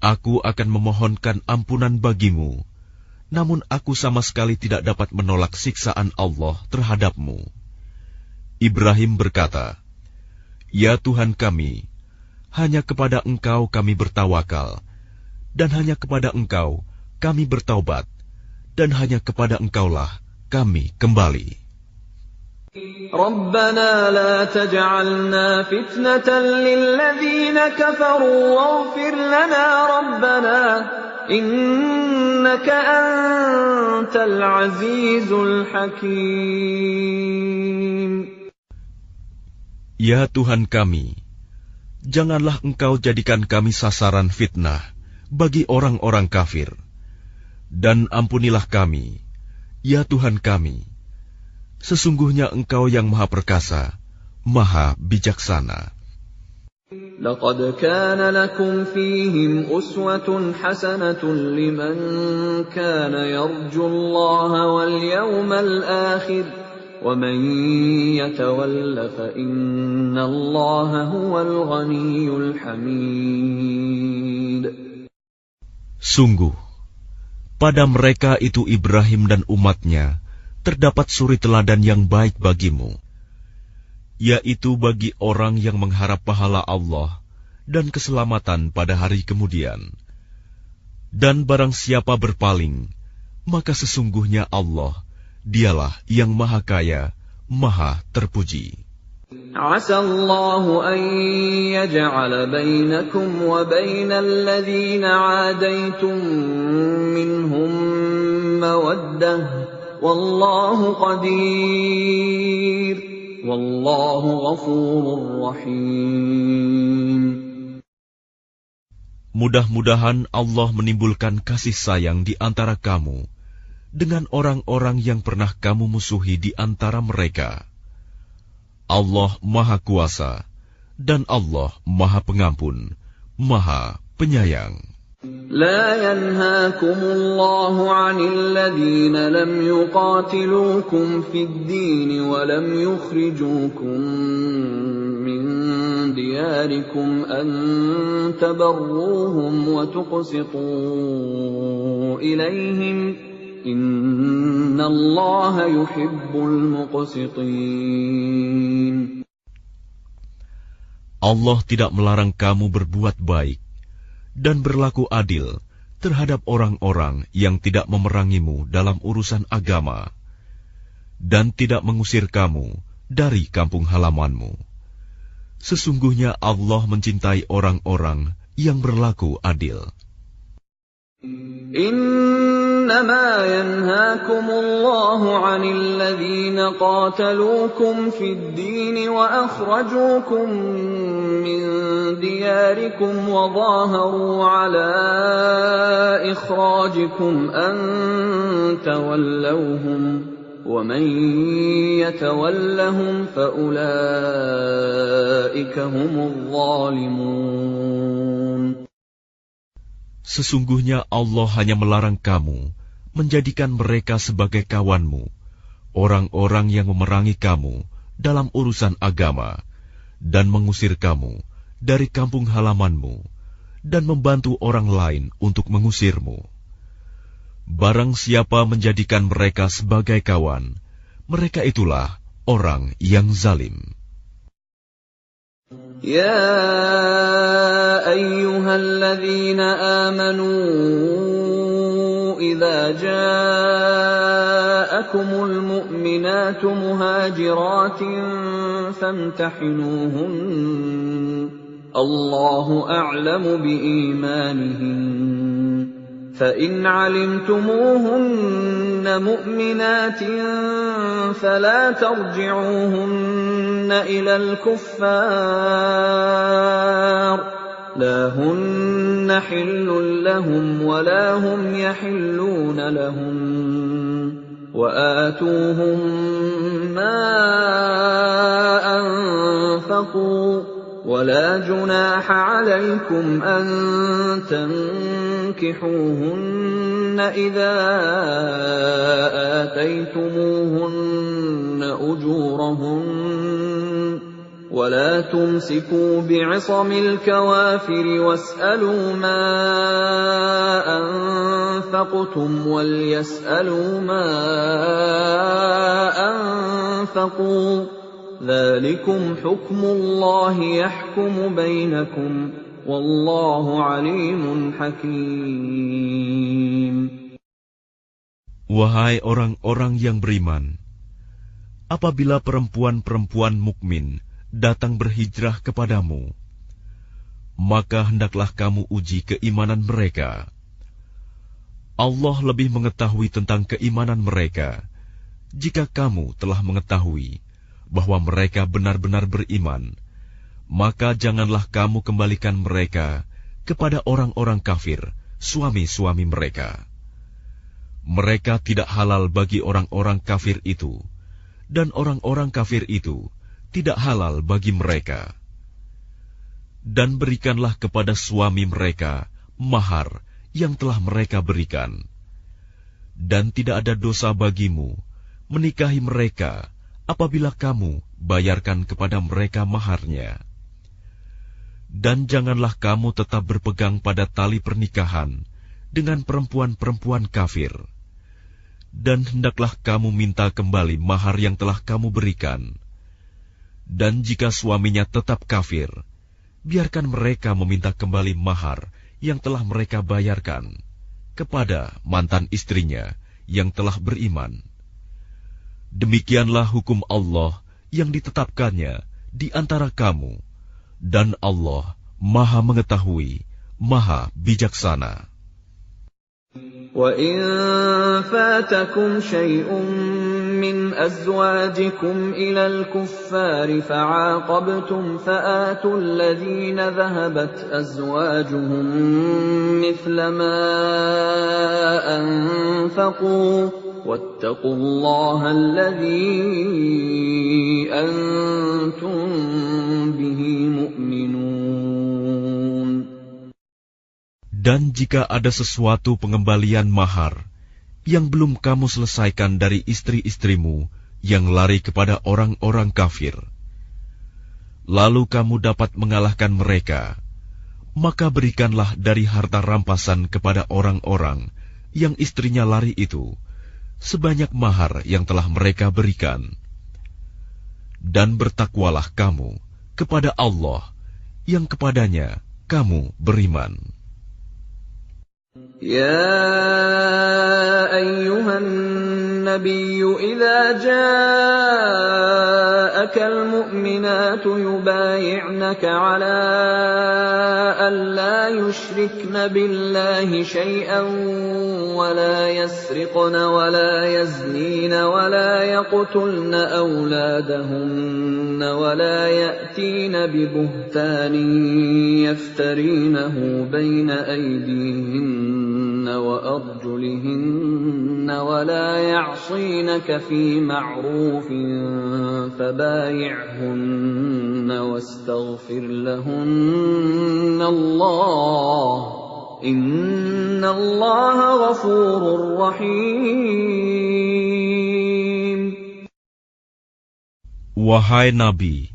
S2: aku akan memohonkan ampunan bagimu, namun aku sama sekali tidak dapat menolak siksaan Allah terhadapmu. Ibrahim berkata, ya Tuhan kami, hanya kepada Engkau kami bertawakal, dan hanya kepada Engkau kami bertaubat, dan hanya kepada Engkaulah kami kembali.
S1: ربنا لا تجعلنا فتنة للذين كفروا واغفر لنا ربنا إنك أنت العزيز الحكيم.
S2: Ya Tuhan kami, janganlah Engkau jadikan kami sasaran fitnah bagi orang-orang kafir, dan ampunilah kami, ya Tuhan kami, sesungguhnya Engkau yang Maha Perkasa, Maha Bijaksana.
S1: لقد كان لكم فيهم أسوة حسنة لمن كان يرجو الله واليوم الآخر ومن يتول فإن الله هو الغني الحميد.
S2: Sungguh, pada mereka itu Ibrahim dan umatnya terdapat suri teladan yang baik bagimu, yaitu bagi orang yang mengharap pahala Allah dan keselamatan pada hari kemudian. Dan barang siapa berpaling, maka sesungguhnya Allah, Dialah yang Maha Kaya, Maha Terpuji.
S1: عسى الله أن يجعل بينكم وبين الذين عاديتم منهم مودة والله قدير والله غفور رحيم.
S2: Mudah-mudahan Allah menimbulkan kasih sayang di antara kamu dengan orang-orang yang pernah kamu musuhi di antara mereka. Allah Maha Kuasa, dan Allah Maha Pengampun, Maha Penyayang.
S1: لا ينهاكم الله عن الذين لم يقاتلوكم في الدين ولم يخرجوكم من دياركم أن تبروهم وتقسطوا إليهم إن الله يحب المقسطين.
S2: Allah tidak melarang kamu berbuat baik dan berlaku adil terhadap orang-orang yang tidak memerangimu dalam urusan agama dan tidak mengusir kamu dari kampung halamanmu. Sesungguhnya Allah mencintai orang-orang yang berlaku adil.
S1: إنما ينهاكم الله عن الذين قاتلوكم في الدين وأخرجوكم من دياركم وظاهروا على إخراجكم أن تولوهم ومن يتولهم فأولئك هم الظالمون.
S2: Sesungguhnya Allah hanya melarang kamu menjadikan mereka sebagai kawanmu, orang-orang yang memerangi kamu dalam urusan agama, dan mengusir kamu dari kampung halamanmu, dan membantu orang lain untuk mengusirmu. Barang siapa menjadikan mereka sebagai kawan, mereka itulah orang yang zalim.
S1: يا أيها الذين آمنوا إذا جاءكم المؤمنات مهاجرات فامتحنوهن الله أعلم بإيمانهن فإن علمتموهن مؤمنات فلا ترجعوهن إلى الكفار لا هن حل لهم ولا هم يحلون لهم وآتوهم ما أنفقوا ولا جناح عليكم أن تنكحوهن إذا آتيتموهن أجورهن ولا تمسكوا بعصم الكوافر واسألوا ما أنفقتم وليسألوا ما أنفقوا ذلكم حكم الله يحكم بينكم والله عليم حكيم.
S2: Wahai orang-orang yang beriman, apabila perempuan-perempuan mukmin datang berhijrah kepadamu, maka hendaklah kamu uji keimanan mereka. Allah lebih mengetahui tentang keimanan mereka jika kamu telah mengetahui bahwa mereka benar-benar beriman, maka janganlah kamu kembalikan mereka kepada orang-orang kafir, suami-suami mereka. Mereka tidak halal bagi orang-orang kafir itu, dan orang-orang kafir itu tidak halal bagi mereka. Dan berikanlah kepada suami mereka mahar yang telah mereka berikan. Dan tidak ada dosa bagimu menikahi mereka apabila kamu bayarkan kepada mereka maharnya. Dan janganlah kamu tetap berpegang pada tali pernikahan dengan perempuan-perempuan kafir. Dan hendaklah kamu minta kembali mahar yang telah kamu berikan. Dan jika suaminya tetap kafir, biarkan mereka meminta kembali mahar yang telah mereka bayarkan kepada mantan istrinya yang telah beriman. Demikianlah hukum Allah yang ditetapkannya di antara kamu, dan Allah Maha Mengetahui, Maha Bijaksana.
S1: وَإِن فَاتَكُمْ شَيْءٌ مِّنْ أَزْوَاجِكُمْ إِلَى الْكُفَّارِ فَعَاقَبْتُمْ فَآتُوا الَّذِينَ ذَهَبَتْ أَزْوَاجُهُم مِّثْلَ مَا أَنفَقُوا وَاتَّقُوا اللَّهَ الَّذِي أَنتُم بِهِ مُؤْمِنُونَ.
S2: Dan jika ada sesuatu pengembalian mahar yang belum kamu selesaikan dari istri-istrimu yang lari kepada orang-orang kafir, lalu kamu dapat mengalahkan mereka, maka berikanlah dari harta rampasan kepada orang-orang yang istrinya lari itu sebanyak mahar yang telah mereka berikan. Dan bertakwalah kamu kepada Allah yang kepadanya kamu beriman.
S1: يا أيها النبي إذا جاءك المؤمنات يبايعنك على أن لا يشركن بالله شيئا ولا يسرقن ولا يزنين ولا يقتلن أولادهن ولا يأتين ببهتان يفترينه بين أيديهن وأرجلهن ولا يعصينك في معروف فبايعهن واستغفر لهن الله إن الله غفور رحيم.
S2: Wahai Nabi,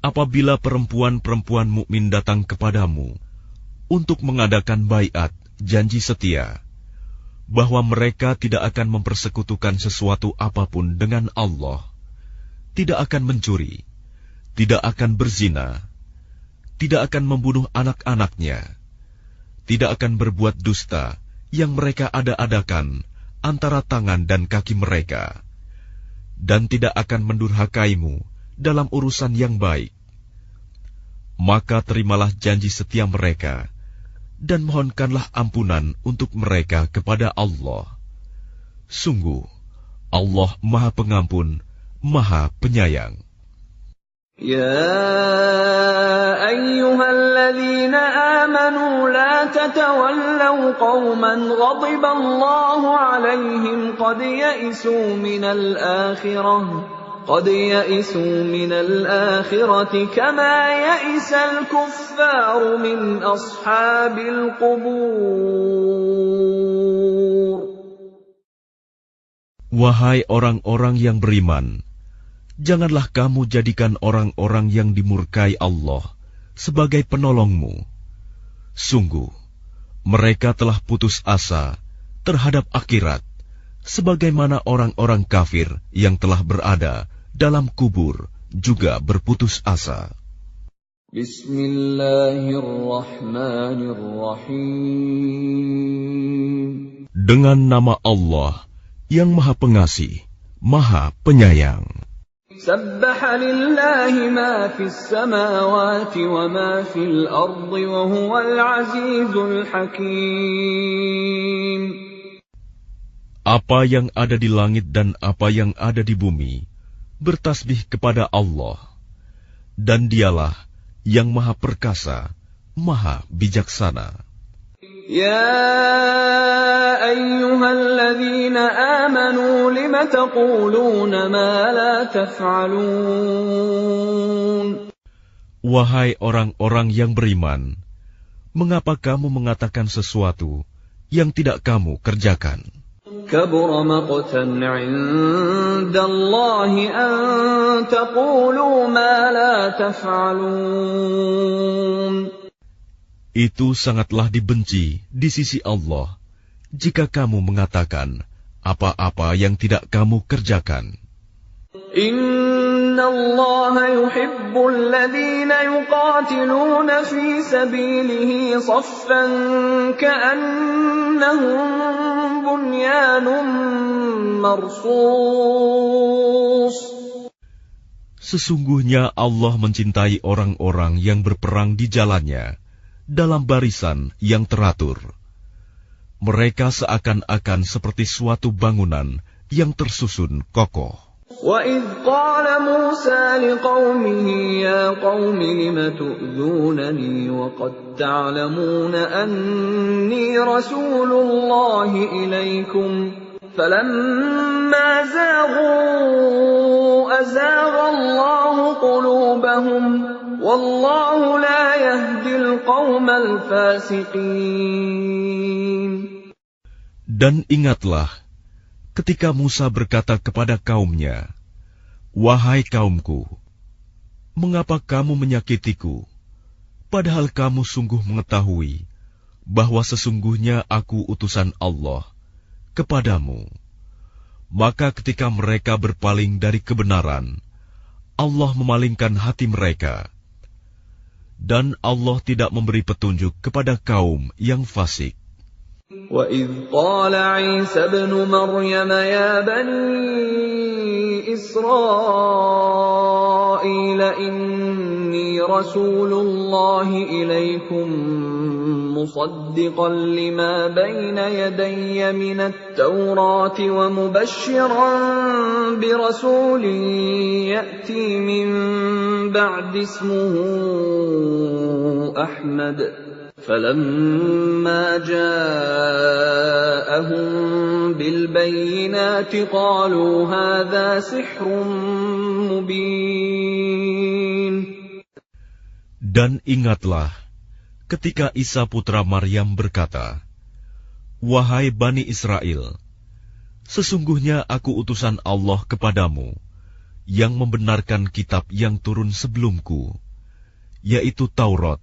S2: apabila perempuan-perempuan mukmin datang kepadamu untuk mengadakan baiat, janji setia, bahwa mereka tidak akan mempersekutukan sesuatu apapun dengan Allah, tidak akan mencuri, tidak akan berzina, tidak akan membunuh anak-anaknya, tidak akan berbuat dusta yang mereka ada-adakan antara tangan dan kaki mereka, dan tidak akan mendurhakaimu dalam urusan yang baik, maka terimalah janji setia mereka, dan mohonkanlah ampunan untuk mereka kepada Allah. Sungguh, Allah Maha Pengampun, Maha Penyayang.
S1: يا أيها الذين آمنوا لا تتولوا قوما غضب الله عليهم قد يئسوا من الآخرة كما يئس الكفار من أصحاب القبور.
S2: Wahai orang-orang yang beriman, janganlah kamu jadikan orang-orang yang dimurkai Allah sebagai penolongmu. Sungguh, mereka telah putus asa terhadap akhirat, sebagaimana orang-orang kafir yang telah berada dalam kubur juga berputus asa.
S1: Bismillahirrahmanirrahim.
S2: Dengan nama Allah yang Maha Pengasih, Maha Penyayang.
S1: سبح لله ما في السماوات وما في الأرض وهو العزيز الحكيم.
S2: Apa yang ada di langit dan apa yang ada di bumi bertasbih kepada Allah, dan Dialah yang Maha Perkasa, Maha Bijaksana.
S1: يا أيها الذين آمنوا لم تقولون ما لا تفعلون.
S2: Wahai orang-orang yang beriman, mengapa kamu mengatakan sesuatu yang tidak kamu kerjakan?
S1: كبر مقتا عند الله أن تقولوا ما لا تفعلون.
S2: Itu sangatlah dibenci di sisi Allah jika kamu mengatakan apa-apa yang tidak kamu kerjakan.
S1: Inna Allah yuhibbul ladhina yuqatiluna fi sabilihi saffan ka'annahum bunyanun marsus.
S2: Sesungguhnya Allah mencintai orang-orang yang berperang di jalannya dalam barisan yang teratur. Mereka seakan-akan seperti suatu bangunan yang tersusun kokoh.
S1: وَإِذْ قَالَ مُوسَى لِقَوْمِهِ يَا قَوْمِ لِمَ تُؤْذُونَنِي وَقَدْ تَعْلَمُونَ أَنِّي رَسُولُ اللَّهِ إِلَيْكُمْ فَلَمَّا زَاغُوا أَزَاغَ اللَّهُ قُلُوبَهُمْ وَاللَّهُ لَا يَهْدِي الْقَوْمَ الْفَاسِقِينَ.
S2: Dan ingatlah ketika Musa berkata kepada kaumnya, "Wahai kaumku, mengapa kamu menyakitiku, padahal kamu sungguh mengetahui bahwa sesungguhnya aku utusan Allah kepadamu?" Maka ketika mereka berpaling dari kebenaran, Allah memalingkan hati mereka. Dan Allah tidak memberi petunjuk kepada kaum yang fasik.
S1: وَإِذْ قَالَ عِيسَى ابْنُ مَرْيَمَ يَا بَنِي إِسْرَائِيلَ إِنِّي رَسُولُ اللَّهِ إِلَيْكُمْ مُصَدِّقًا لِمَا بَيْنَ يَدَيَّ مِنَ التَّوْرَاةِ وَمُبَشِّرًا بِرَسُولٍ يَأْتِي مِن بَعْدِ اسْمُهُ أَحْمَدُ فَلَمَّا جَاءَهُم بِالْبَيِّنَاتِ قَالُوا هَذَا سِحْرٌ مُبِينٌ.
S2: Dan ingatlah ketika Isa putra Maryam berkata, "Wahai Bani Israel, sesungguhnya aku utusan Allah kepadamu yang membenarkan kitab yang turun sebelumku, yaitu Taurat,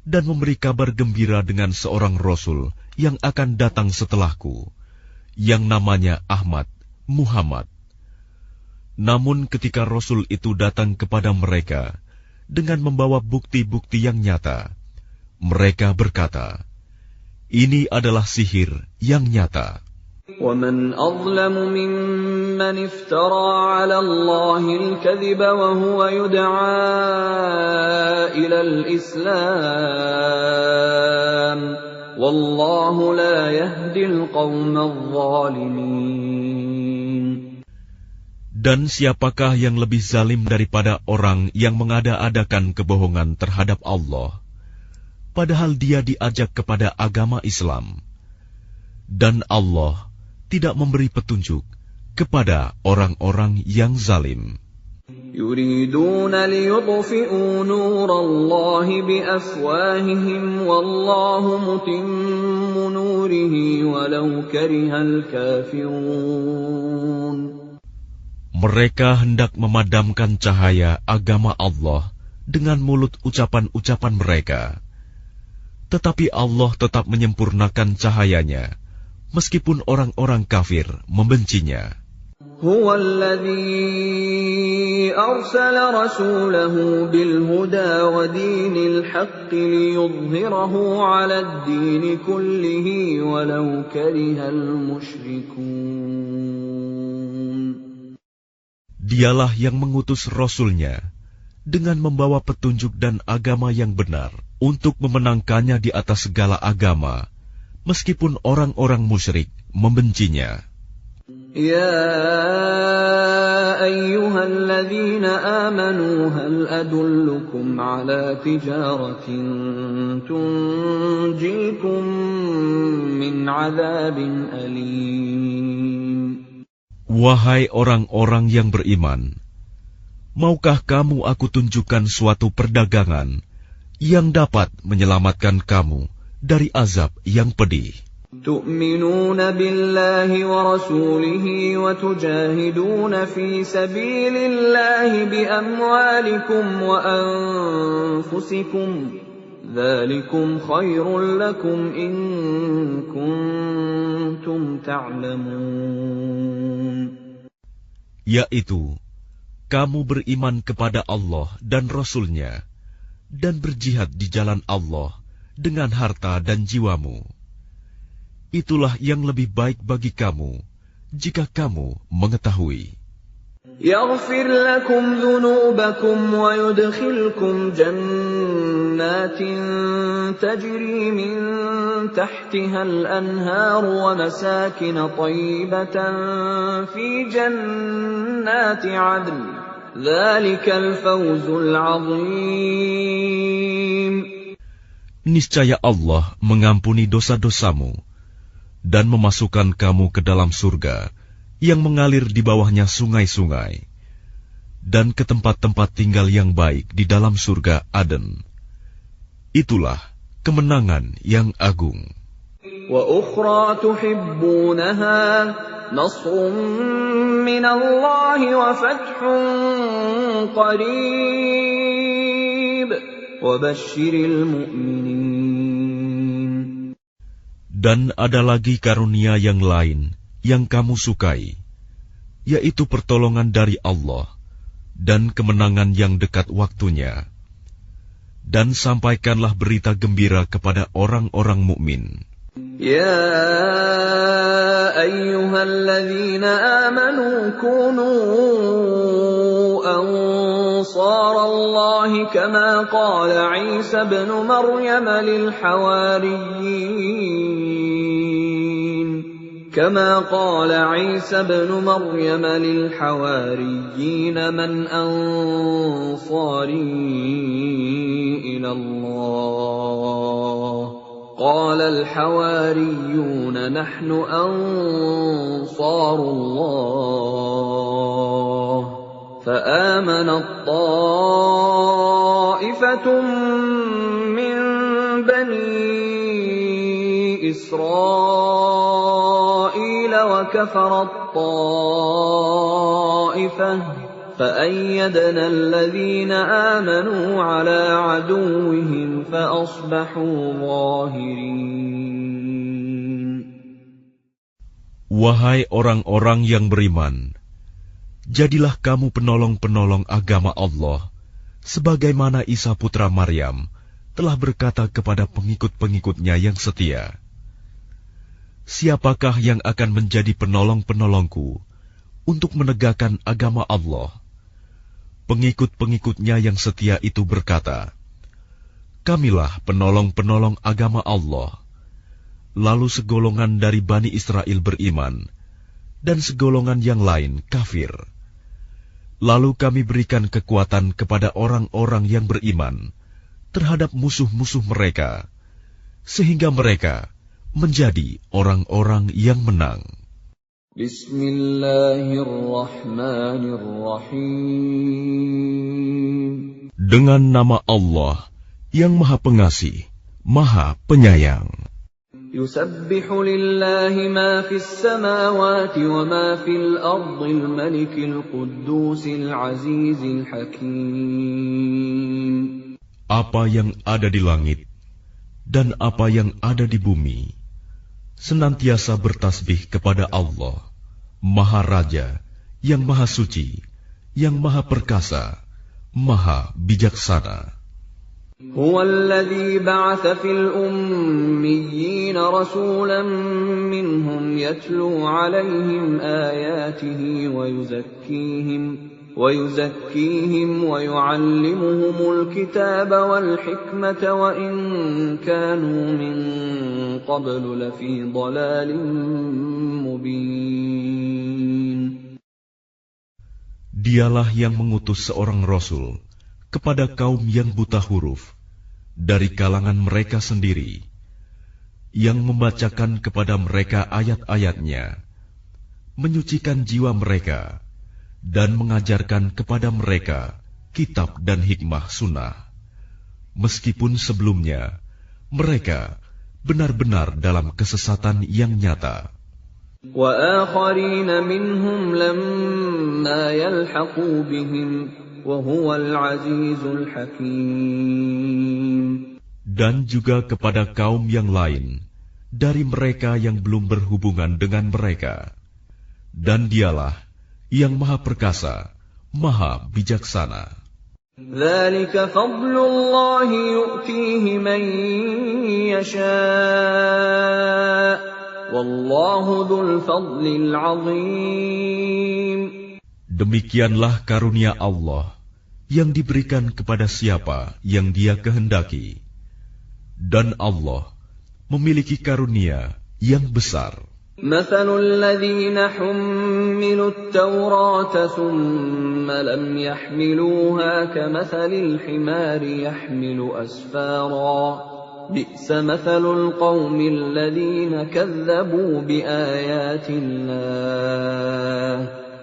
S2: dan memberi kabar gembira dengan seorang Rasul yang akan datang setelahku, yang namanya Ahmad, Muhammad. Namun ketika Rasul itu datang kepada mereka dengan membawa bukti-bukti yang nyata, mereka berkata, ini adalah sihir yang nyata.
S1: وَمَنْ أَظْلَمُ مِمَّنِ افْتَرَى عَلَى اللَّهِ الْكَذِبَ وَهُوَ يُدْعَى إِلَى الْإِسْلَامِ وَاللَّهُ لَا يَهْدِي الْقَوْمَ الظَّالِمِينَ.
S2: Dan siapakah yang lebih zalim daripada orang yang mengada-adakan kebohongan terhadap Allah, padahal dia diajak kepada agama Islam, dan Allah tidak memberi petunjuk kepada orang-orang yang zalim.
S1: يُرِيدُونَ لِيُطْفِئُوا نُورَ اللَّهِ بِأَفْوَاهِهِمْ وَاللَّهُ مُتِمُّ نُورِهِ وَلَوْ كَرِهَ الْكَافِرُونَ.
S2: Mereka hendak memadamkan cahaya agama Allah dengan mulut ucapan-ucapan mereka, tetapi Allah tetap menyempurnakan cahayanya, meskipun orang-orang kafir membencinya.
S1: هُوَ الَّذِي أَرْسَلَ رَسُولَهُ بِالْهُدَى وَدِينِ الْحَقِّ لِيُظْهِرَهُ عَلَى الدِّينِ كُلِّهِ وَلَوْ كَرِهَ الْمُشْرِكُونَ.
S2: Dialah yang mengutus Rasul-Nya dengan membawa petunjuk dan agama yang benar untuk memenangkannya di atas segala agama, meskipun orang-orang musyrik membencinya.
S1: يا أيها الذين آمنوا هل أدلكم على تجارة تنجيكم من عذاب أليم.
S2: Wahai orang-orang yang beriman, maukah kamu aku tunjukkan suatu perdagangan yang dapat menyelamatkan kamu dari azab yang pedih?
S1: تؤمنون بالله ورسوله وتجاهدون في سبيل الله بأموالكم وأنفسكم ذلكم خير لكم إن كنتم تعلمون.
S2: Yaitu, kamu beriman kepada Allah dan Rasul-Nya dan berjihad di jalan Allah dengan harta dan jiwamu. Itulah yang lebih baik bagi kamu, jika kamu mengetahui.
S1: يغفر لكم ذنوبكم ويدخلكم جنات تجري من تحتها الأنهار ومساكن طيبة في جنات عدن ذلك الفوز العظيم.
S2: Niscaya Allah mengampuni dosa-dosamu dan memasukkan kamu ke dalam surga yang mengalir di bawahnya sungai-sungai, dan ke tempat-tempat tinggal yang baik di dalam surga Aden. Itulah kemenangan yang agung.
S1: وَأُخْرَى تُحِبُّونَهَا نَصْرٌ مِّنَ اللَّهِ وَفَتْحٌ قَرِيبٌ وَبَشِّرِ الْمُؤْمِنِينَ.
S2: Dan ada lagi karunia yang lain yang kamu sukai, yaitu pertolongan dari Allah dan kemenangan yang dekat waktunya. Dan sampaikanlah berita gembira kepada orang-orang mukmin.
S1: Ya ayyuhalladzina amanu kunu ansarallahi kama qala Isa ibn Maryam lil hawariyyin كما قال عيسى ابن مريم للحواريين من أنصاري إلى الله قال الحواريون نحن أنصار الله فآمنت طائفة من بني إسرائيل وكفرت طائفة فأيدنا الذين آمنوا على عدوهم فأصبحوا ظاهرين.
S2: Wahai orang-orang yang beriman, jadilah kamu penolong-penolong agama Allah, sebagaimana Isa putra Maryam telah berkata kepada pengikut-pengikutnya yang setia, siapakah yang akan menjadi penolong-penolongku untuk menegakkan agama Allah? Pengikut-pengikutnya yang setia itu berkata, kamilah penolong-penolong agama Allah. Lalu segolongan dari Bani Israel beriman, dan segolongan yang lain kafir. Lalu kami berikan kekuatan kepada orang-orang yang beriman terhadap musuh-musuh mereka, sehingga mereka menjadi orang-orang yang menang.
S1: Bismillahirrahmanirrahim.
S2: Dengan nama Allah yang Maha Pengasih, Maha Penyayang.
S1: Yusabbihu lillahi ma fis samawati wa ma fil ardil malikil qudusil azizil hakim.
S2: Apa yang ada di langit dan apa yang ada di bumi senantiasa bertasbih kepada Allah, Maha Raja, yang Maha Suci, yang Maha Perkasa, Maha Bijaksana.
S1: هو الذي بعث في الأميين رسولا منهم يتلو عليهم آياته ويزكيهم ويعلمهم الكتاب والحكمة وإن كانوا من قبل لفي ضلال مبين.
S2: Dialah yang mengutus seorang Rasul kepada kaum yang buta huruf dari kalangan mereka sendiri, yang membacakan kepada mereka ayat-ayatnya, menyucikan jiwa mereka, dan mengajarkan kepada mereka kitab dan hikmah sunnah, meskipun sebelumnya mereka benar-benar dalam kesesatan yang nyata.
S1: وَآخَرِينَ مِنْهُمْ لَمَّا يَلْحَقُوا بِهِمْ وَهُوَ الْعَزِيزُ الْحَكِيمُ.
S2: Dan juga kepada kaum yang lain dari mereka yang belum berhubungan dengan mereka, dan Dialah yang Maha Perkasa, Maha Bijaksana.
S1: ذَلِكَ فَضْلُ اللَّهِ يُؤْتِيهِ مَن يَشَاءُ وَاللَّهُ ذُو الْفَضْلِ الْعَظِيمِ.
S2: Demikianlah karunia Allah yang diberikan kepada siapa yang Dia kehendaki, dan Allah memiliki karunia yang besar.
S1: مثل الذين حملوا التوراة ثم لم يحملوها كمثل الحمار يحمل أسفارا بئس مثل القوم الذين كذبوا بآيات الله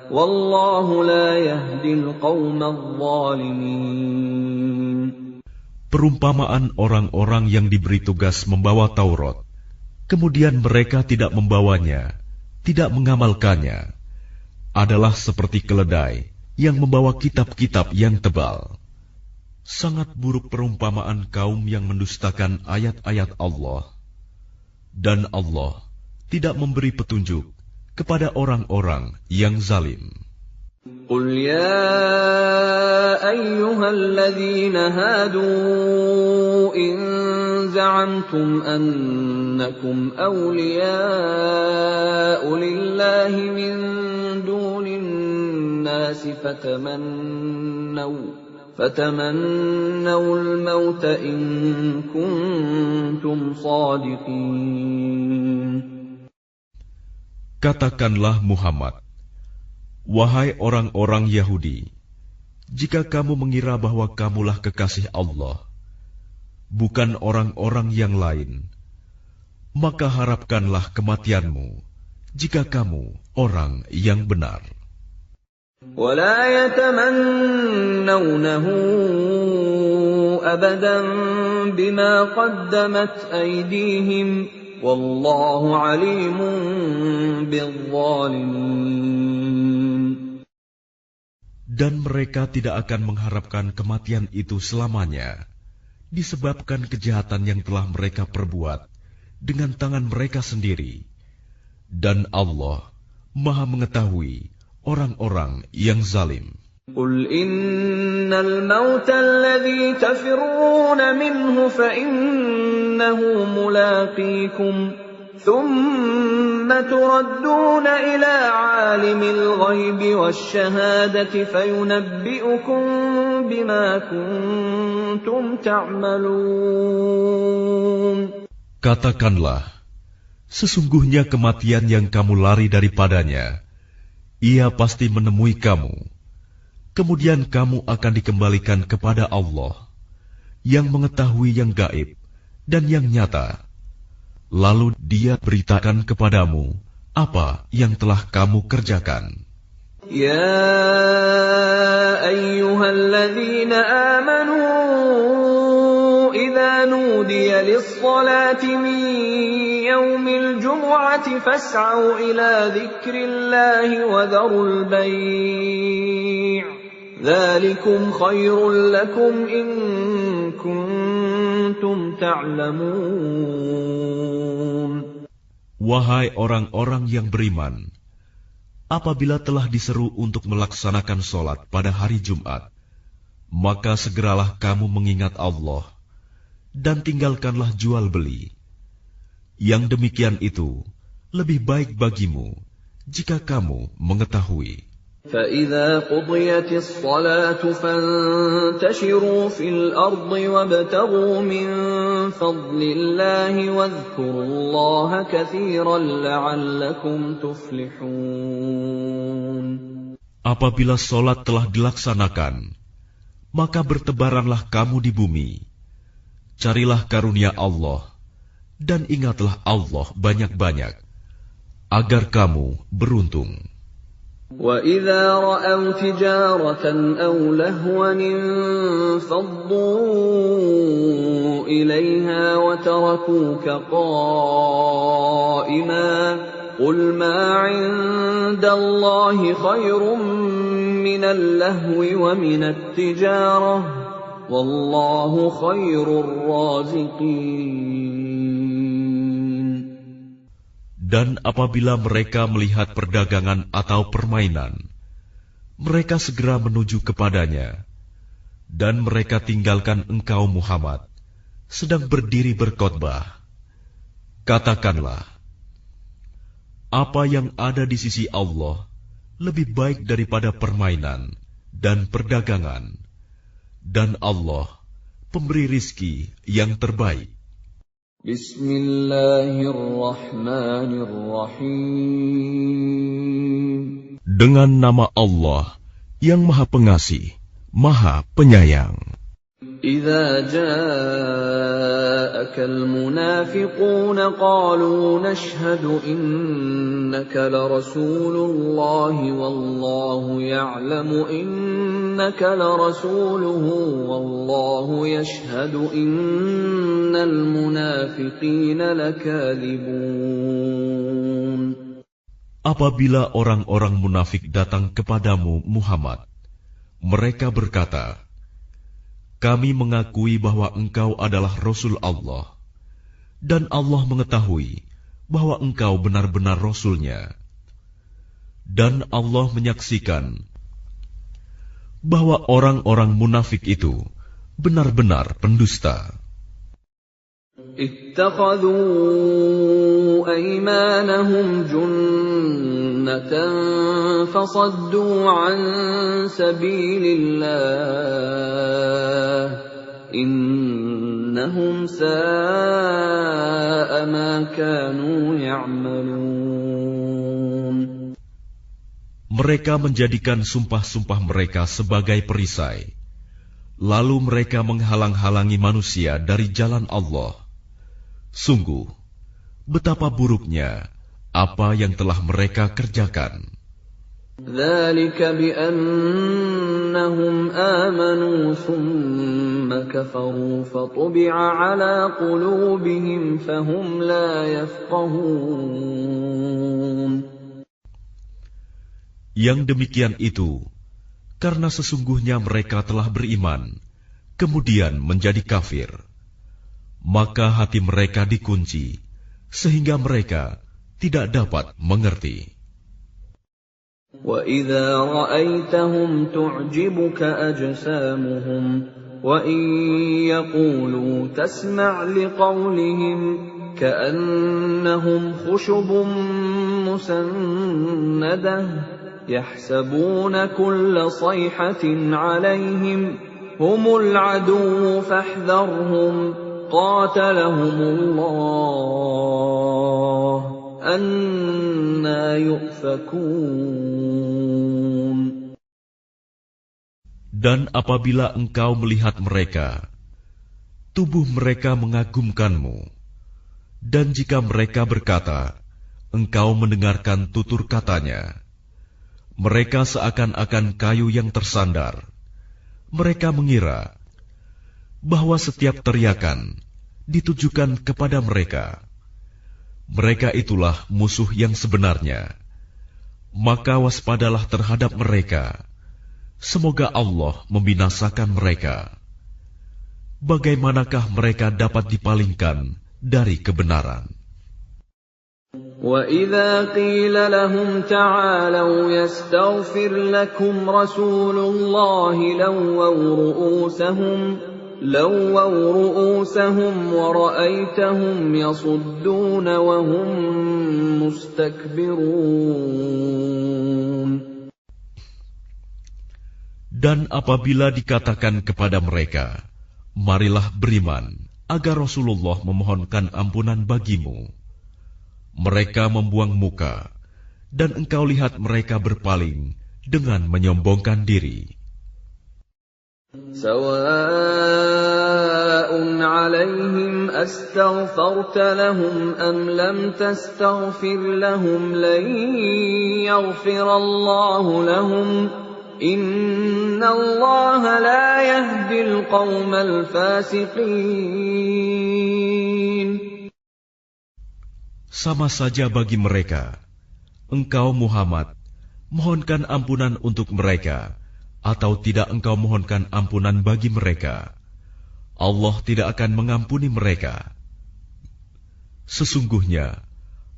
S1: والله لا يهدي القوم الظالمين.
S2: Perumpamaan orang-orang yang diberi tugas membawa Taurat, kemudian mereka tidak membawanya, tidak mengamalkannya, adalah seperti keledai yang membawa kitab-kitab yang tebal. Sangat buruk perumpamaan kaum yang mendustakan ayat-ayat Allah. Dan Allah tidak memberi petunjuk kepada orang-orang yang zalim.
S1: قل يا أيها الذين هادوا إن زعمتم أنكم أولياء لله من دون الناس فتمنوا الموت إن كنتم صادقين.
S2: Katakanlah Muhammad, wahai orang-orang Yahudi, jika kamu mengira bahwa kamulah kekasih Allah, bukan orang-orang yang lain, maka harapkanlah kematianmu jika kamu orang yang benar.
S1: ولا يتمنونه أبدا بما قدمت أيديهم والله عليم بالظالمين.
S2: Dan mereka tidak akan mengharapkan kematian itu selamanya, disebabkan kejahatan yang telah mereka perbuat dengan tangan mereka sendiri. Dan Allah Maha mengetahui orang-orang yang zalim.
S1: قل إن الموت الذي تفرون منه فإنه ملاقيكم ثم تردون إلى عالم الغيب والشهادة فينبئكم بما كنتم تعملون.
S2: Katakanlah, sesungguhnya kematian yang kamu lari daripadanya, ia pasti menemui kamu. Kemudian kamu akan dikembalikan kepada Allah, yang mengetahui yang gaib dan yang nyata. Lalu Dia beritakan kepadamu apa yang telah kamu kerjakan.
S1: يا أيها الذين آمنوا إذا نودي للصلاة من يوم الجمعة فاسعوا إلى ذكر الله وذروا البيع ذلكم خير لكم إن كنتم تعلمون.
S2: Wahai orang-orang yang beriman, apabila telah diseru untuk melaksanakan sholat pada hari Jumat, maka segeralah kamu mengingat Allah, dan tinggalkanlah jual beli. Yang demikian itu lebih baik bagimu, jika kamu mengetahui.
S1: فَإِذَا قُضِيَتِ الصَّلَاةُ فَانتَشِرُوا فِي الْأَرْضِ وَابْتَغُوا مِن فَضْلِ اللَّهِ وَاذْكُرُوا اللَّهَ كَثِيرًا لَعَلَّكُمْ تُفْلِحُونَ.
S2: Apabila sholat telah dilaksanakan, maka bertebaranlah kamu di bumi. Carilah karunia Allah, dan ingatlah Allah banyak-banyak, agar kamu beruntung.
S1: وَإِذَا رَأَوْا تِجَارَةً أَوْ لَهْوًا انفَضُّوا إِلَيْهَا وَتَرَكُوكَ قَائِمًا قُلْ مَا عِندَ اللَّهِ خَيْرٌ مِّنَ اللَّهْوِ وَمِنَ التِّجَارَةِ وَاللَّهُ خَيْرُ الرَّازِقِينَ.
S2: Dan apabila mereka melihat perdagangan atau permainan, mereka segera menuju kepadanya, dan mereka tinggalkan engkau Muhammad, sedang berdiri berkhotbah. Katakanlah, apa yang ada di sisi Allah lebih baik daripada permainan dan perdagangan, dan Allah pemberi rizki yang terbaik.
S1: Bismillahirrahmanirrahim.
S2: Dengan nama Allah yang Maha Pengasih, Maha Penyayang.
S1: إذا جاءك المنافقون قالوا نشهد إنك لرسول الله والله يعلم إنك لرسوله والله يشهد إن المنافقين لكاذبون.
S2: Apabila orang-orang munafik datang kepadamu Muhammad, mereka berkata, kami mengakui bahwa engkau adalah Rasul Allah, dan Allah mengetahui bahwa engkau benar-benar Rasul-Nya. Dan Allah menyaksikan bahwa orang-orang munafik itu benar-benar pendusta.
S1: اتخذوا أيمانهم جنة فصدوا عن سبيل الله إنهم ساء ما كانوا يعملون.
S2: Mereka menjadikan sumpah-sumpah mereka sebagai perisai, lalu mereka menghalang-halangi manusia dari jalan Allah. Sungguh, betapa buruknya apa yang telah mereka kerjakan.
S1: ذلك بأنهم آمنوا ثم كفروا فطبع على قلوبهم فهم لا يفقهون.
S2: Yang demikian itu karena sesungguhnya mereka telah beriman, kemudian menjadi kafir. Maka hati mereka dikunci, sehingga mereka tidak dapat mengerti.
S1: وَإِذَا رَأَيْتَهُمْ تُعْجِبُكَ أَجْسَامُهُمْ وَإِنْ يَقُولُوا تَسْمَعْ لِقَوْلِهِمْ كَأَنَّهُمْ خُشُبٌ مُّسَنَّدَةٌ يَحْسَبُونَ كُلَّ صَيْحَةٍ عَلَيْهِمْ هُمُ الْعَدُوُّ فَاحْذَرْهُمْ قَاتَلَهُمُ اللَّهُ أَنَّى يُؤْفَكُونَ.
S2: Dan apabila engkau melihat mereka, tubuh mereka mengagumkanmu. Dan jika mereka berkata, engkau mendengarkan tutur katanya, mereka seakan-akan kayu yang tersandar. Mereka mengira bahwa setiap teriakan ditujukan kepada mereka. Mereka itulah musuh yang sebenarnya. Maka waspadalah terhadap mereka. Semoga Allah membinasakan mereka. Bagaimanakah mereka dapat dipalingkan dari kebenaran?
S1: وَإِذَا قِيلَ لَهُمْ تَعَالَوْا يَسْتَغْفِرْ لَكُمْ رَسُولُ اللَّهِ لَوَّوْا رُءُوسَهُمْ وَرَأَيْتَهُمْ يَصُدُّونَ وَهُمْ مُسْتَكْبِرُونَ.
S2: Dan apabila dikatakan kepada mereka, marilah beriman, agar Rasulullah memohonkan ampunan bagimu, mereka membuang muka, dan engkau lihat mereka berpaling dengan menyombongkan diri.
S1: سواء عليهم أستغفرت لهم أم لم تستغفر لهم لن يغفر الله لهم إن الله لا يهدي القوم الفاسقين.
S2: Sama saja bagi mereka, engkau Muhammad mohonkan ampunan untuk mereka, atau tidak engkau mohonkan ampunan bagi mereka, Allah tidak akan mengampuni mereka. Sesungguhnya,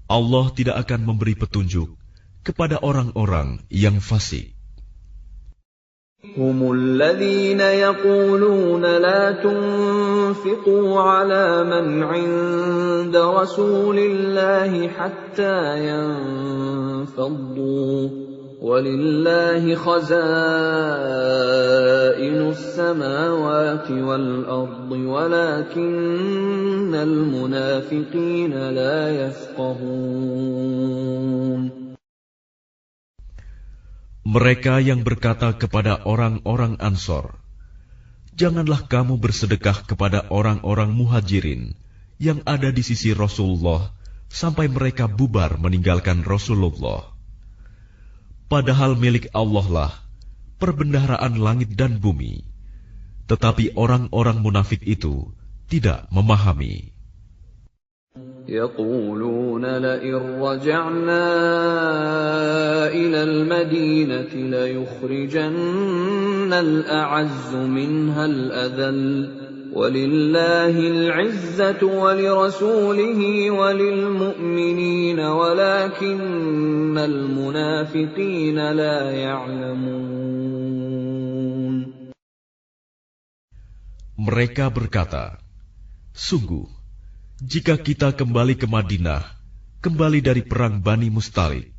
S2: Allah tidak akan memberi petunjuk kepada orang-orang yang fasik.
S1: هم الذين يقولون لا تنفقوا على من عند رسول الله حتى ينفضوا وَلِلَّهِ خَزَائِنُ السَّمَاوَاتِ وَالْأَرْضِ وَلَكِنَّ الْمُنَافِقِينَ لَا يَفْقَهُونَ.
S2: Mereka yang berkata kepada orang-orang Ansor, janganlah kamu bersedekah kepada orang-orang Muhajirin yang ada di sisi Rasulullah sampai mereka bubar meninggalkan Rasulullah. Padahal milik Allah lah perbendaharaan langit dan bumi, tetapi orang-orang munafik itu tidak memahami.
S1: يقولون لئن رجعنا إلى المدينة ليخرجن الأعز منها الأذل وَلِلَّهِ الْعِزَّةُ وَلِرَسُولِهِ وَلِلْمُؤْمِنِينَ وَلَكِنَّ الْمُنَافِقِينَ لَا يَعْلَمُونَ.
S2: Mereka berkata, "Sungguh, jika kita kembali ke Madinah, kembali dari perang Bani Mustalik,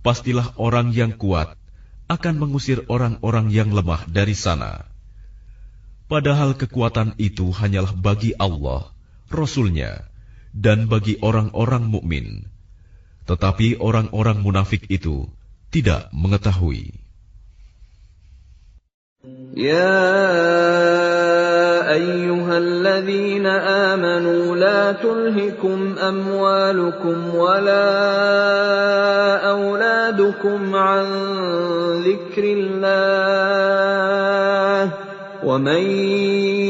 S2: pastilah orang yang kuat akan mengusir orang-orang yang lemah dari sana. Padahal kekuatan itu hanyalah bagi Allah, Rasul-Nya, dan bagi orang-orang mukmin. Tetapi orang-orang munafik itu tidak mengetahui."
S1: Ya ayyuhalladzina amanu la tulhikum amwalukum wala auladukum an dzikrillah wa man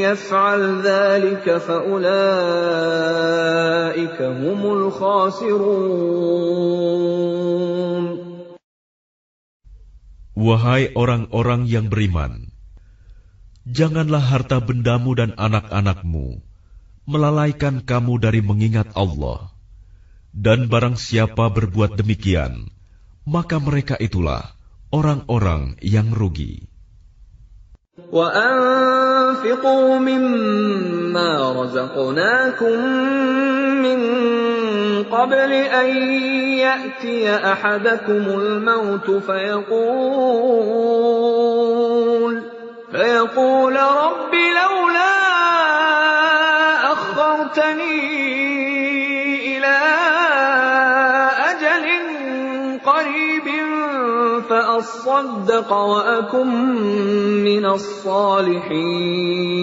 S1: yaf'al dzalika fa ulaika humul khasirun.
S2: Wahai orang-orang yang beriman, janganlah harta bendamu dan anak-anakmu melalaikan kamu dari mengingat Allah. Dan barang siapa berbuat demikian, maka mereka itulah orang-orang yang rugi.
S1: Wa anfiqu mimma razaqnakum min قبل أن يأتي أحدكم الموت فيقول رب لولا أخرتني إلى أجل قريب فأصدق وأكن من الصالحين.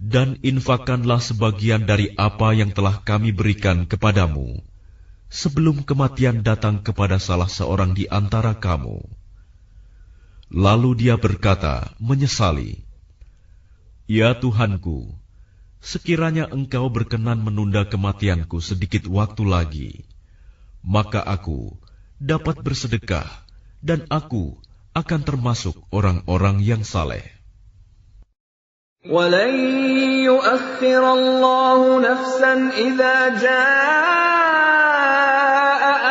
S2: Dan infakkanlah sebagian dari apa yang telah kami berikan kepadamu, sebelum kematian datang kepada salah seorang di antara kamu. Lalu dia berkata, menyesali, "Ya Tuhanku, sekiranya Engkau berkenan menunda kematianku sedikit waktu lagi, maka aku dapat bersedekah dan aku akan termasuk orang-orang yang saleh."
S1: وَلَن يُؤَخِّرَ اللَّهُ نَفْسًا إِذَا جَاءَ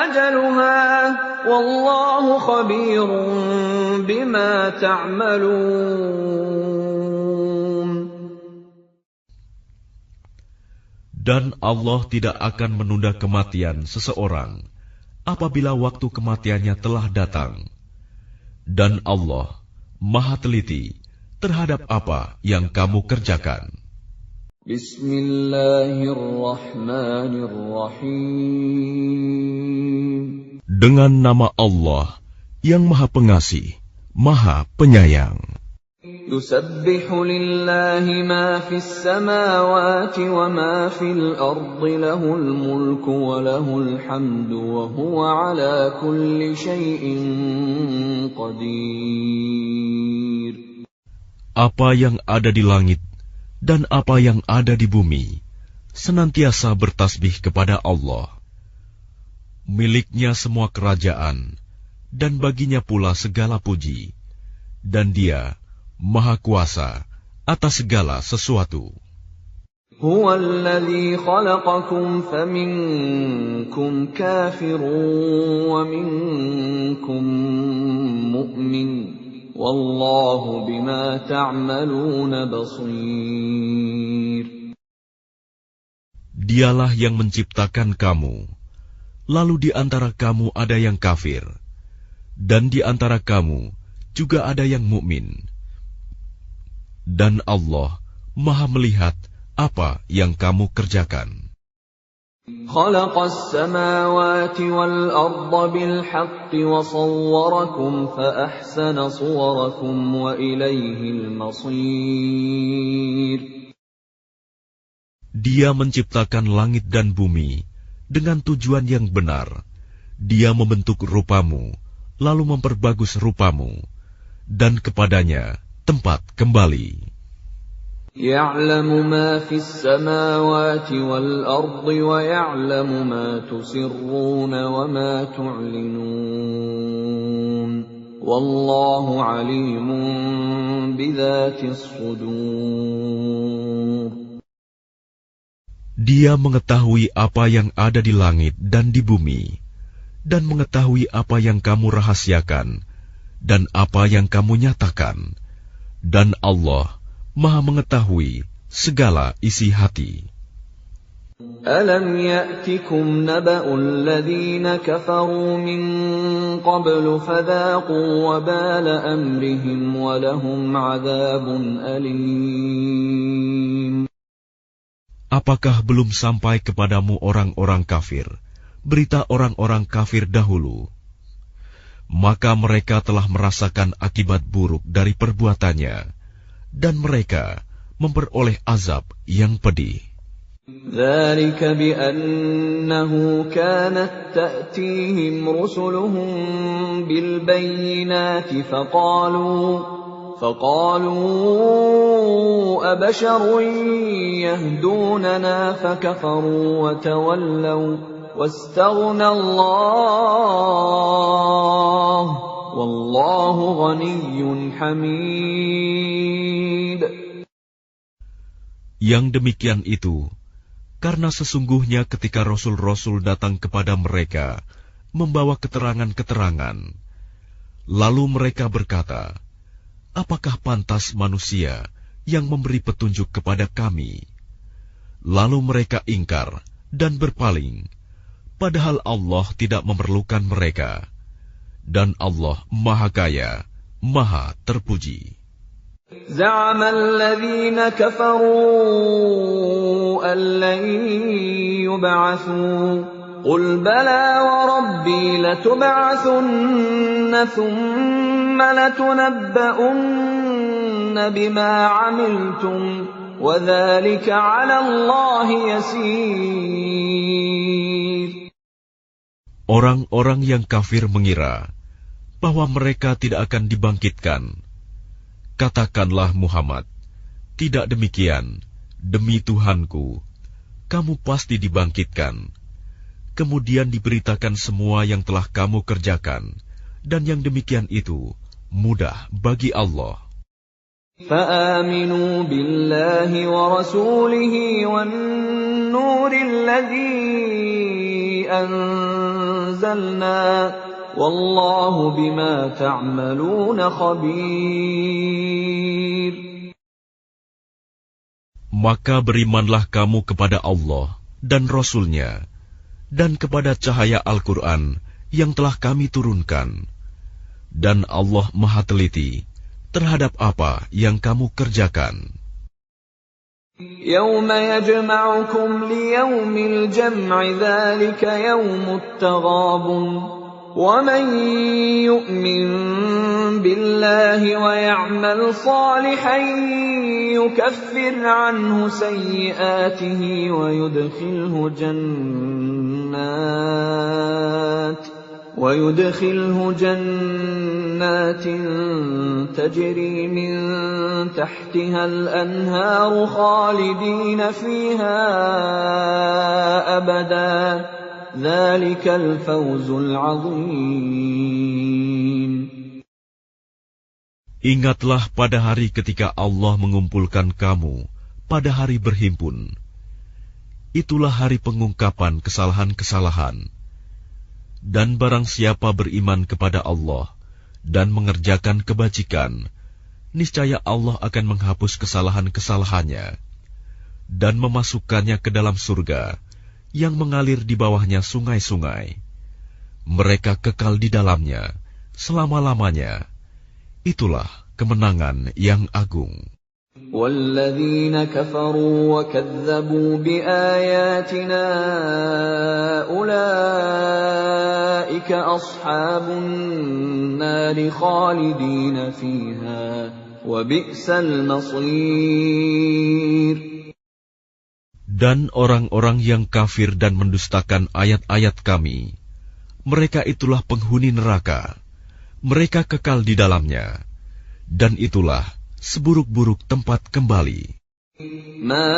S1: أَجَلُهَا وَاللَّهُ خَبِيرٌ بِمَا تَعْمَلُونَ.
S2: Dan Allah tidak akan menunda kematian seseorang apabila waktu kematiannya telah datang. Dan Allah Maha teliti terhadap apa yang kamu kerjakan.
S1: Bismillahirrahmanirrahim.
S2: Dengan nama Allah yang Maha Pengasih, Maha Penyayang.
S1: Yusabbihu lillahi ma fis samawati wa ma fil ardi lahul mulku wa lahul hamdu wa huwa ala kulli syai'in qadir.
S2: Apa yang ada di langit dan apa yang ada di bumi senantiasa bertasbih kepada Allah. Miliknya semua kerajaan, dan baginya pula segala puji, dan Dia Maha Kuasa atas segala sesuatu.
S1: Huwa alladhi khalaqakum faminkum kafirun wa minkum mu'min. Wallahu bima ta'maluna basir.
S2: Dialah yang menciptakan kamu, lalu di antara kamu ada yang kafir, dan di antara kamu juga ada yang mukmin. Dan Allah Maha melihat apa yang kamu kerjakan.
S1: خلق السماوات والأرض بالحق وصوركم فأحسن صوركم وإليه المصير.
S2: Dia menciptakan langit dan bumi dengan tujuan yang benar. Dia membentuk rupamu, lalu memperbagus rupamu, dan kepadanya tempat kembali.
S1: يَعْلَمُ مَا فِي السَّمَاوَاتِ وَالْأَرْضِ وَيَعْلَمُ مَا تُسِرُّونَ وَمَا تُعْلِنُونَ وَاللَّهُ عَلِيمٌ بِذَاتِ الصُّدُورِ.
S2: Dia mengetahui apa yang ada di langit dan di bumi, dan mengetahui apa yang kamu rahasiakan dan apa yang kamu nyatakan, Dan Allah Maha mengetahui segala isi hati.
S1: أَلَمْ يَأْتِكُمْ نَبَأُ الَّذِينَ كَفَرُوا مِنْ قَبْلُ فَذَاقُوا وَبَالَ أَمْرِهِمْ وَلَهُمْ عَذَابٌ أَلِيمٌ.
S2: Apakah belum sampai kepadamu orang-orang kafir, berita orang-orang kafir dahulu? Maka mereka telah merasakan akibat buruk dari perbuatannya, dan mereka memperoleh azab yang pedih.
S1: ذَلِكَ بِأَنَّهُ كَانَتْ تَأْتِيهِمْ رُسُلُهُم بِالْبَيِّنَاتِ فَقَالُوا أَبَشَرٌ يَهْدُونَنَا فَكَفَرُوا وَتَوَلَّوْا وَاسْتَغْنَى اللَّهُ وَاللَّهُ غَنِيٌّ حَمِيدٌ.
S2: Yang demikian itu karena sesungguhnya ketika rasul-rasul datang kepada mereka membawa keterangan-keterangan, lalu mereka berkata, apakah pantas manusia yang memberi petunjuk kepada kami? Lalu mereka ingkar dan berpaling, padahal Allah tidak memerlukan mereka, dan Allah Maha Kaya, Maha Terpuji.
S1: زعم الذين كفروا أن لن يبعثوا قل بلى وربي لتبعثن ثم لتنبؤن بما عملتم وذلك على الله يسير.
S2: Orang-orang yang kafir mengira bahwa mereka tidak akan dibangkitkan. Katakanlah Muhammad, tidak demikian, demi Tuhanku, kamu pasti dibangkitkan. Kemudian diberitakan semua yang telah kamu kerjakan, dan yang demikian itu mudah bagi Allah.
S1: فآمنوا بالله ورسوله والنور الذي أنزلنا والله بما تعملون خبير.
S2: Maka berimanlah kamu kepada Allah dan Rasul-Nya, dan kepada cahaya Al-Quran yang telah kami turunkan. Dan Allah Maha Teliti terhadap apa yang kamu kerjakan.
S1: يوم يجمعكم ليوم الجمع ذلك يوم التغابن ومن يؤمن بالله ويعمل صالحا يكفر عنه سيئاته ويدخله جنات تجري من تحتها الأنهار خالدين فيها أبدا ذلك الفوز العظيم.
S2: Ingatlah pada hari ketika Allah mengumpulkan kamu pada hari berhimpun. Itulah hari pengungkapan kesalahan-kesalahan. Dan barang siapa beriman kepada Allah dan mengerjakan kebajikan, niscaya Allah akan menghapus kesalahan-kesalahannya dan memasukkannya ke dalam surga yang mengalir di bawahnya sungai-sungai. Mereka kekal di dalamnya selama-lamanya. Itulah kemenangan yang agung.
S1: وَالَّذِينَ كَفَرُوا وَكَذَّبُوا بِآيَاتِنَا أُولَئِكَ أَصْحَابُ النَّارِ خَالِدِينَ فِيهَا وَبِئْسَ الْمَصِيرُ.
S2: Dan orang-orang yang kafir dan mendustakan ayat-ayat kami, mereka itulah penghuni neraka. Mereka kekal di dalamnya, dan itulah seburuk-buruk tempat kembali.
S1: ما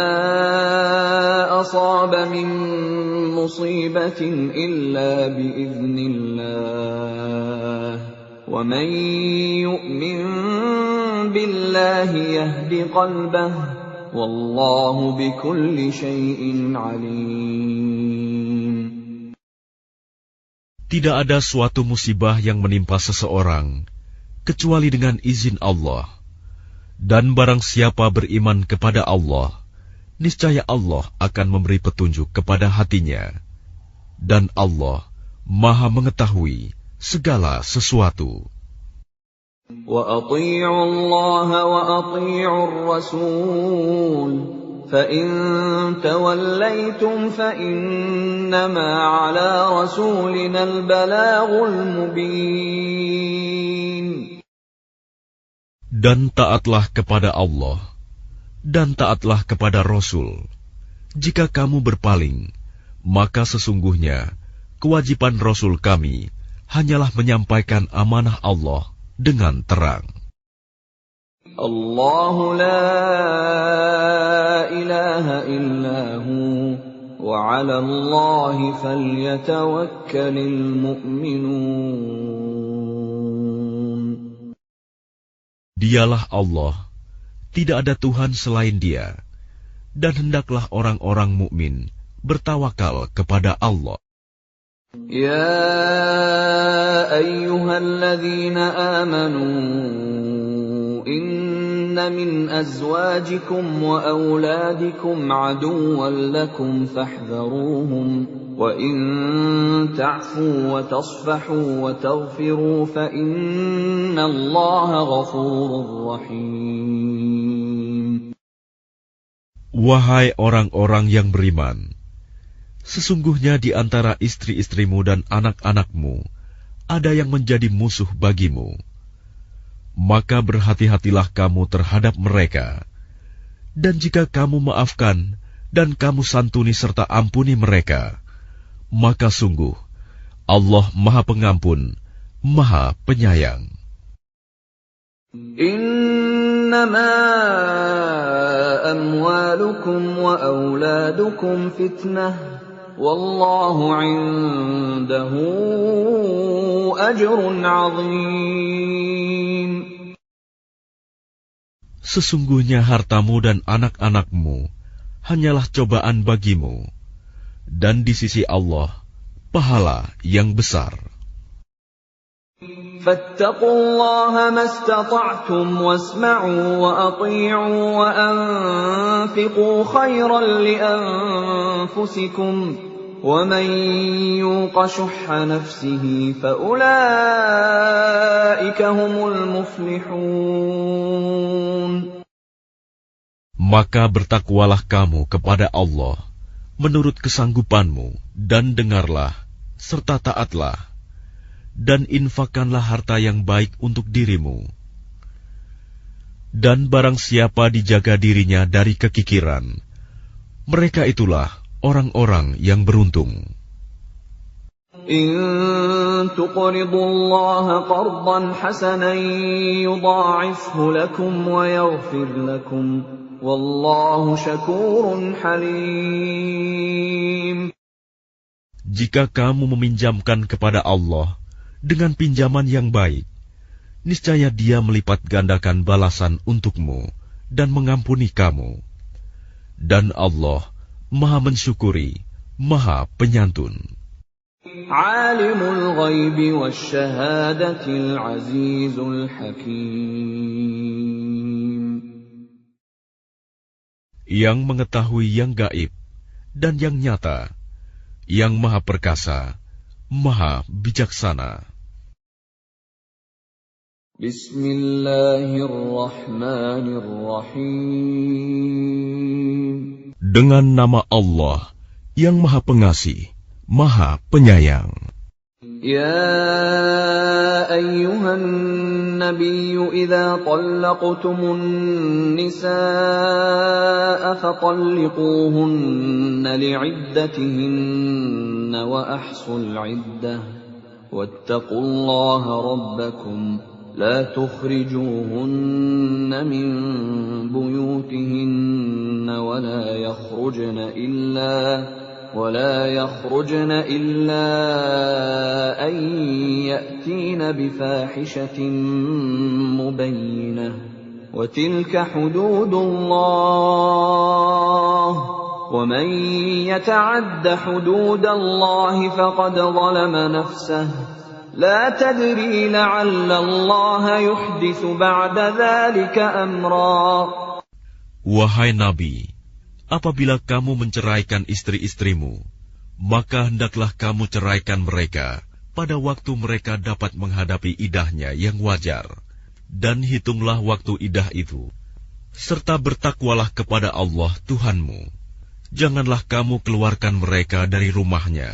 S1: أصاب من مصيبة إلا بإذن الله ومن يؤمن بالله يهد قلبه والله بكل شيء عليم.
S2: Tidak ada suatu musibah yang menimpa seseorang kecuali dengan izin Allah. Dan barang siapa beriman kepada Allah, niscaya Allah akan memberi petunjuk kepada hatinya. Dan Allah Maha mengetahui segala sesuatu.
S1: وَأَطِيعُوا اللَّهَ وَأَطِيعُوا الرَّسُولَ فَإِن تَوَلَّيْتُمْ فَإِنَّمَا عَلَى رَسُولِنَا الْبَلَاغُ الْمُبِينُ.
S2: Dan taatlah kepada Allah, dan taatlah kepada Rasul. Jika kamu berpaling, maka sesungguhnya kewajiban Rasul kami hanyalah menyampaikan amanah Allah dengan terang.
S1: Allahu la ilaha illahu wa 'ala Allahi falyatawakkalul mu'minun.
S2: Dialah Allah, tidak ada Tuhan selain Dia, dan hendaklah orang-orang mukmin bertawakal kepada Allah.
S1: Ya ayyuhalladzina amanu inna min azwajikum wa auladikum aduwwan lakum fahdharuhum wa in ta'fu wa tasfahu wa taghfiru fa innallaha ghafurur rahim.
S2: Wahai orang-orang yang beriman, sesungguhnya di antara istri-istrimu dan anak-anakmu ada yang menjadi musuh bagimu. Maka berhati-hatilah kamu terhadap mereka. Dan jika kamu maafkan dan kamu santuni serta ampuni mereka, maka sungguh Allah Maha Pengampun, Maha Penyayang.
S1: Innama amwalukum wa auladukum fitnah wallahu 'indahu ajrun 'azim.
S2: Sesungguhnya hartamu dan anak-anakmu hanyalah cobaan bagimu, dan di sisi Allah pahala yang besar.
S1: Fattaqullaha mastata'tum wasma'u wa ati'u wa anfiqu khairan li anfusikum wa man yuqa shuhha nafsihi fa ulaika humul muflihun.
S2: Maka bertakwalah kamu kepada Allah menurut kesanggupanmu, dan dengarlah serta taatlah, dan infakkanlah harta yang baik untuk dirimu. Dan barang siapa dijaga dirinya dari kekikiran, mereka itulah orang-orang yang beruntung.
S1: In tuqridullaha qardan hasanan yudha'ifhu lakum wa yaghfir lakum wallahu syakurun halim.
S2: Jika kamu meminjamkan kepada Allah dengan pinjaman yang baik, niscaya Dia melipat gandakan balasan untukmu dan mengampuni kamu. Dan Allah Maha mensyukuri, Maha penyantun.
S1: Alimul ghaibi wasyahadatil azizul hakim.
S2: Yang mengetahui yang gaib dan yang nyata, yang Maha perkasa, Maha bijaksana.
S1: Bismillahirrahmanirrahim.
S2: Dengan nama Allah yang Maha Pengasih, Maha Penyayang.
S1: Ya ayyuhan nabiyyu idza talaqtumun nisaa fatalliquhunna li'iddatihinna wa ahsul 'iddah wattaqullaha rabbakum la tukhrijuhunna min buyutihinna wa la yakhrujna illa an ya'tina bifahishatin mubayyinah wa tilka hududullah wa man yata'adda hududallahi faqad zalama nafsahu لا تدري لعل الله يحدث بعد ذلك أمرا.
S2: Wahai Nabi, apabila kamu menceraikan istri-istrimu, maka hendaklah kamu ceraikan mereka pada waktu mereka dapat menghadapi idahnya yang wajar, dan hitunglah waktu idah itu, serta bertakwalah kepada Allah Tuhanmu. Janganlah kamu keluarkan mereka dari rumahnya,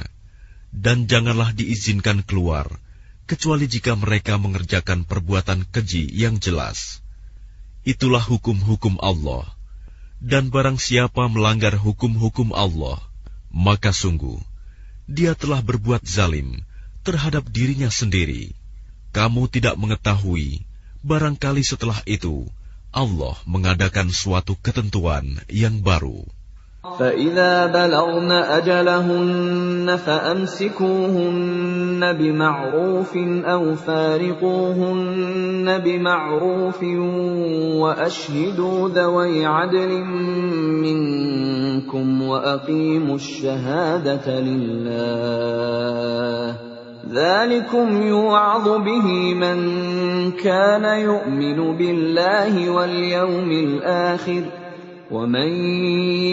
S2: dan janganlah diizinkan keluar, kecuali jika mereka mengerjakan perbuatan keji yang jelas. Itulah hukum-hukum Allah. Dan barang siapa melanggar hukum-hukum Allah, maka sungguh, dia telah berbuat zalim terhadap dirinya sendiri. Kamu tidak mengetahui, barangkali setelah itu, Allah mengadakan suatu ketentuan yang baru.
S1: فَإِذَا بَلَغْنَ أَجَلَهُنَّ فَأَمْسِكُوهُنَّ بِمَعْرُوفٍ أَوْ فَارِقُوهُنَّ بِمَعْرُوفٍ وَأَشْهِدُوا ذَوَيْ عَدْلٍ مِّنكُمْ وَأَقِيمُوا الشَّهَادَةَ لِلَّهِ ۚ ذَلِكُمْ يُوعَظُ بِهِ مَن كَانَ يُؤْمِنُ بِاللَّهِ وَالْيَوْمِ الْآخِرِ ۚ وَمَن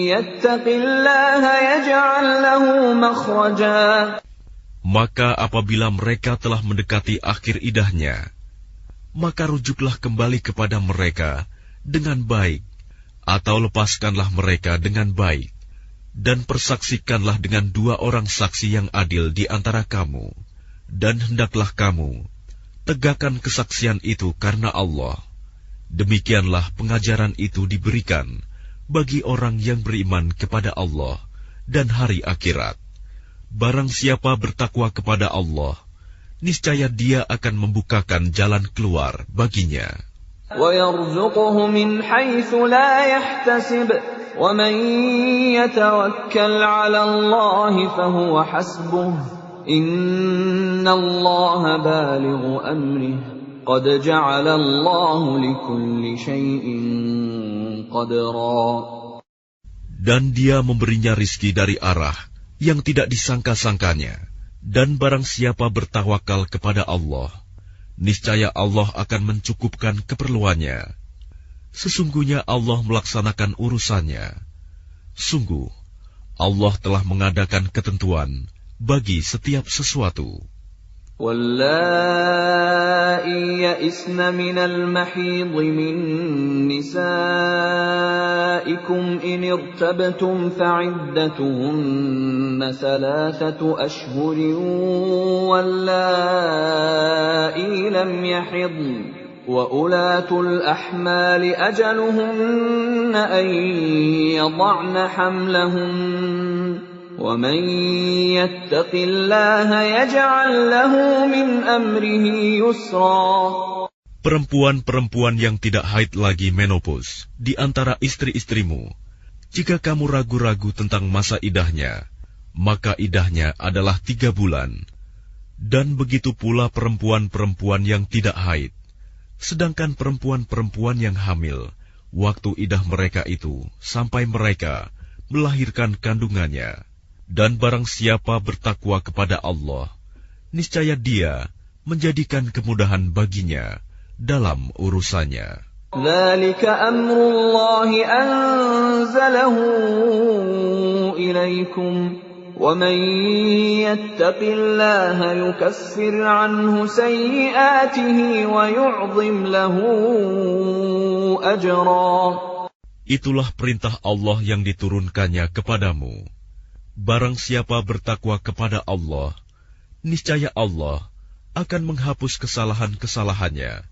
S1: يَتَّقِ اللَّهَ يَجْعَل لَّهُ مَخْرَجًا.
S2: Maka apabila mereka telah mendekati akhir idahnya, maka rujuklah kembali kepada mereka dengan baik, atau lepaskanlah mereka dengan baik, dan persaksikanlah dengan 2 orang saksi yang adil di antara kamu, dan hendaklah kamu tegakkan kesaksian itu karena Allah. Demikianlah pengajaran itu diberikan bagi orang yang beriman kepada Allah dan hari akhirat. Barang siapa bertakwa kepada Allah, niscaya dia akan membukakan jalan keluar baginya.
S1: وَيَرْزُقْهُ مِنْ حَيْثُ لَا يَحْتَسِبُ وَمَنْ يَتَوَكَّلْ عَلَى اللَّهِ فَهُوَ حَسْبُهُ إِنَّ اللَّهَ بَالِغُ أَمْرِهِ قَدْ جَعَلَ اللَّهُ لِكُلِّ شَيْءٍ قَدْرًا.
S2: Dan dia memberinya rizki dari arah yang tidak disangka-sangkanya. Dan barang siapa bertawakal kepada Allah, niscaya Allah akan mencukupkan keperluannya. Sesungguhnya Allah melaksanakan urusannya. Sungguh, Allah telah mengadakan ketentuan bagi setiap sesuatu.
S1: وَاللَّائِي يَئِسْنَ مِنَ الْمَحِيضِ مِن نِّسَائِكُمْ إِنِ ارْتَبْتُمْ فَعِدَّتُهُنَّ 3 أشهر وَاللَّائِي لَمْ يَحِضْنَ وَأُولَاتُ الْأَحْمَالِ أَجَلُهُنَّ أَن يَضَعْنَ حَمْلَهُنَّ وَمَن يَتَّقِ اللَّهَ يَجْعَل لَّهُ مِنْ أَمْرِهِ يُسْرًا.
S2: Perempuan-perempuan yang tidak haid lagi menopause di antara istri-istrimu, jika kamu ragu-ragu tentang masa idahnya, maka idahnya adalah 3 bulan. Dan begitu pula perempuan-perempuan yang tidak haid. Sedangkan perempuan-perempuan yang hamil, waktu idah mereka itu sampai mereka melahirkan kandungannya. Dan barang siapa bertakwa kepada Allah, niscaya dia menjadikan kemudahan baginya dalam urusannya.
S1: ذَلِكَ أَمْرُ اللَّهِ أَنزَلَهُ إِلَيْكُمْ وَمَن يَتَّقِ اللَّهَ يُكَفِّرْ عَنْهُ سَيِّئَاتِهِ وَيُعْظِمْ لَهُ أَجْرًا.
S2: Itulah perintah Allah yang diturunkannya kepadamu. Barang siapa bertakwa kepada Allah, niscaya Allah akan menghapus kesalahan-kesalahannya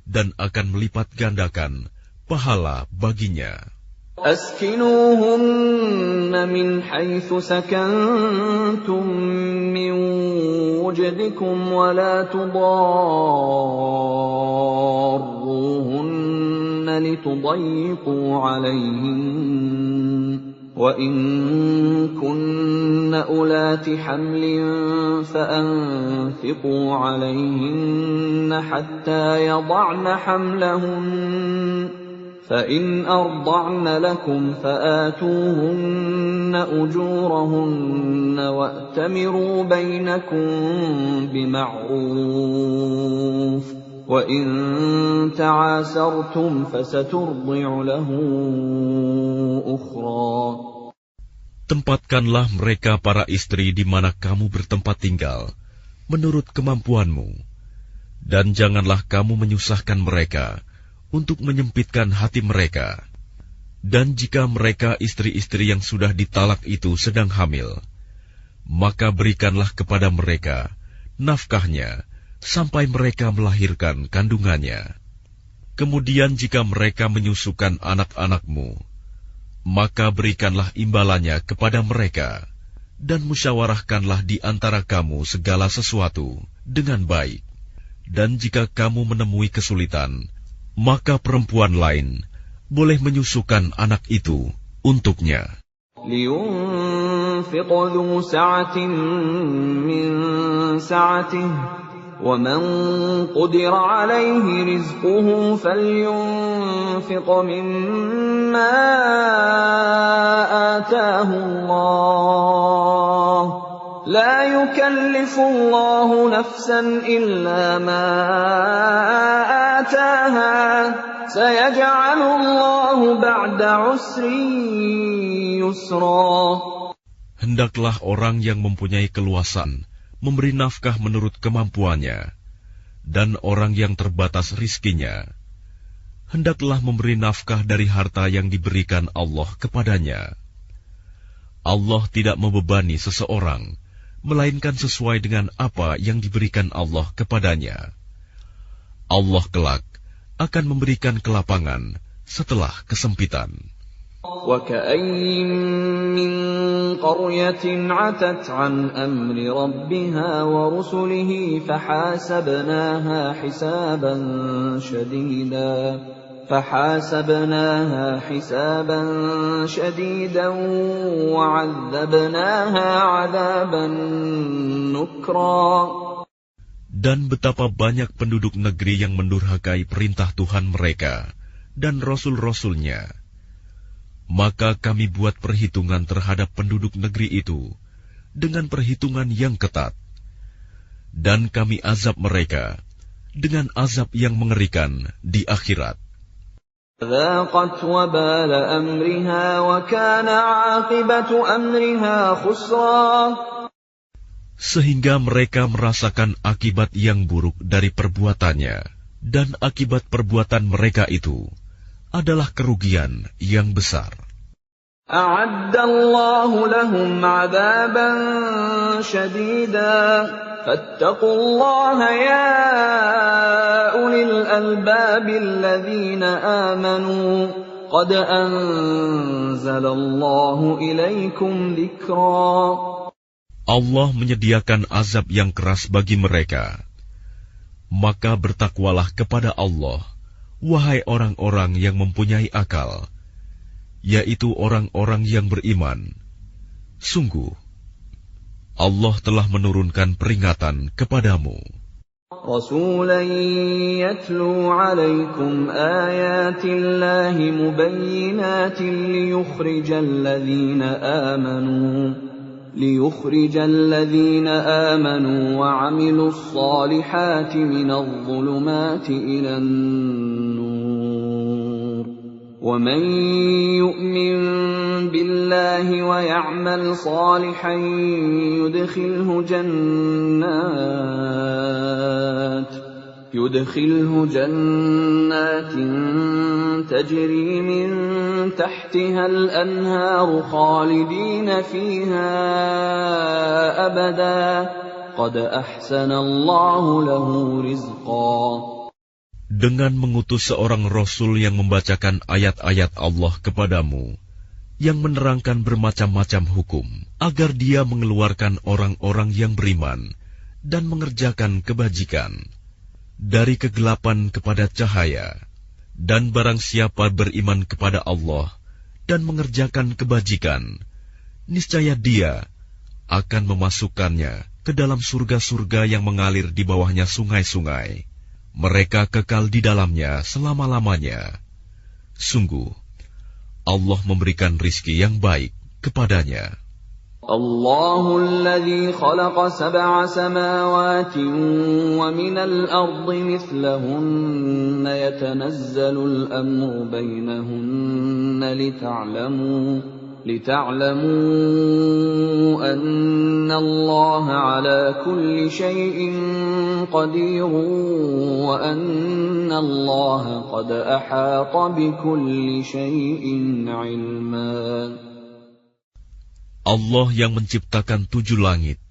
S2: dan akan melipat gandakan pahala baginya.
S1: أسكنوهن من حيث سكنتم من وجدكم ولا تضاروهن لتضيقوا عليهن وإن كن أولات حمل فأنفقوا عليهن حتى يضعن حملهن فإن أرضعن لكم فآتوهن أجورهن وأتمروا بينكم بمعروف وإن تعاسرتم فسترضع له أخرى.
S2: Tempatkanlah mereka para istri di mana kamu bertempat tinggal, menurut kemampuanmu, dan janganlah kamu menyusahkan mereka untuk menyempitkan hati mereka. Dan jika mereka istri-istri yang sudah ditalak itu sedang hamil, maka berikanlah kepada mereka nafkahnya sampai mereka melahirkan kandungannya. Kemudian jika mereka menyusukan anak-anakmu, maka berikanlah imbalannya kepada mereka, dan musyawarahkanlah di antara kamu segala sesuatu dengan baik. Dan jika kamu menemui kesulitan, maka perempuan lain boleh menyusukan anak itu untuknya.
S1: لينفق ذو سعة من سعته ومن قدر عليه رزقه فلينفق مما آتاه الله لا يكلف الله نفسا إلا ما آتاها سيجعل الله بعد عسر يسرا.
S2: Hendaklah orang yang mempunyai keluasan memberi nafkah menurut kemampuannya, dan orang yang terbatas rizkinya hendaklah memberi nafkah dari harta yang diberikan Allah kepadanya. Allah tidak membebani seseorang melainkan sesuai dengan apa yang diberikan Allah kepadanya. Allah kelak akan memberikan kelapangan setelah kesempitan.
S1: وَكَأَيٍّ مِّن قَرْيَةٍ عَتَتْ عَنْ أَمْرِ رَبِّهَا وَرُسُلِهِ فحاسبناها حسابا شديدا وعذبناها عذابا نكرا.
S2: Dan betapa banyak penduduk negeri yang mendurhakai perintah Tuhan mereka dan Rasul-Rasulnya. Maka kami buat perhitungan terhadap penduduk negeri itu dengan perhitungan yang ketat. Dan kami azab mereka dengan azab yang mengerikan di akhirat.
S1: ذاقت وبال أمرها وكان عاقبة أمرها خسرا.
S2: Sehingga mereka merasakan akibat yang buruk dari perbuatannya, dan akibat perbuatan mereka itu adalah kerugian yang besar.
S1: أعد الله لهم عذابا شديدا فاتقوا الله يا أولي الألباب الذين آمنوا قد أنزل الله إليكم ذكرا.
S2: Allah menyediakan azab yang keras bagi mereka. Maka bertakwalah kepada Allah, wahai orang-orang yang mempunyai akal, yaitu orang-orang yang beriman. Sungguh, Allah telah menurunkan peringatan kepadamu.
S1: رسولا يتلو عليكم آيات الله مبينات ليخرج الذين آمنوا وعملوا الصالحات من الظلمات إلى النور ومن يؤمن بالله ويعمل صالحا يدخله جنات تجري من تحتها الأنهار خالدين فيها أبدا قد أحسن الله له رزقا.
S2: Dengan mengutus seorang Rasul yang membacakan ayat-ayat Allah kepadamu, yang menerangkan bermacam-macam hukum, agar dia mengeluarkan orang-orang yang beriman dan mengerjakan kebajikan dari kegelapan kepada cahaya. Dan barang siapa beriman kepada Allah dan mengerjakan kebajikan, niscaya dia akan memasukkannya ke dalam surga-surga yang mengalir di bawahnya sungai-sungai. Mereka kekal di dalamnya selama-lamanya. Sungguh, Allah memberikan rizki yang baik kepadanya.
S1: الله الذي خلق 7 سماوات ومن الأرض مثلهن يتنزل الأمر بينهن لتعلموا أن الله على كل شيء قدير وأن الله قد أحاط بكل شيء علما.
S2: Allah yang menciptakan 7 langit,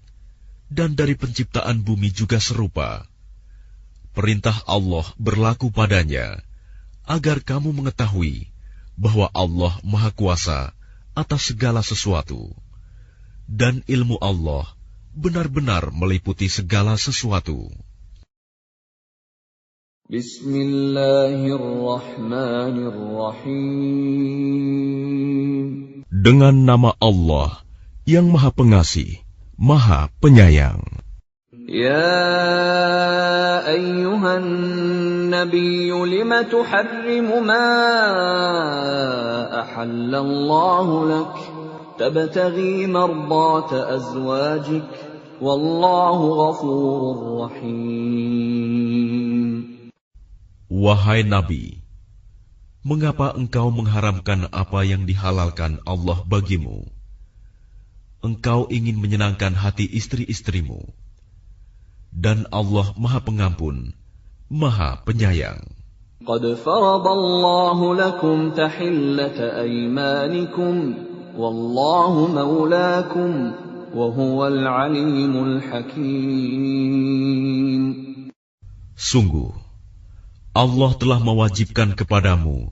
S2: dan dari penciptaan bumi juga serupa. Perintah Allah berlaku padanya, agar kamu mengetahui bahwa Allah Maha Kuasa atas segala sesuatu, dan ilmu Allah benar-benar meliputi segala sesuatu.
S1: Bismillahirrahmanirrahim.
S2: Dengan nama Allah yang Maha Pengasih, Maha Penyayang.
S1: Ya ayyuhan nabiyyu lima tuharrimu ma ahallallahu lak tabtaghi mardata azwajik wallahu ghafurur rahim.
S2: Wahai Nabi, mengapa engkau mengharamkan apa yang dihalalkan Allah bagimu? Engkau ingin menyenangkan hati istri-istrimu. Dan Allah Maha Pengampun, Maha Penyayang.
S1: Qad faradallahu lakum tahillata aymanikum, wallahu maulakum, wa huwal alimul hakim.
S2: Sungguh, Allah telah mewajibkan kepadamu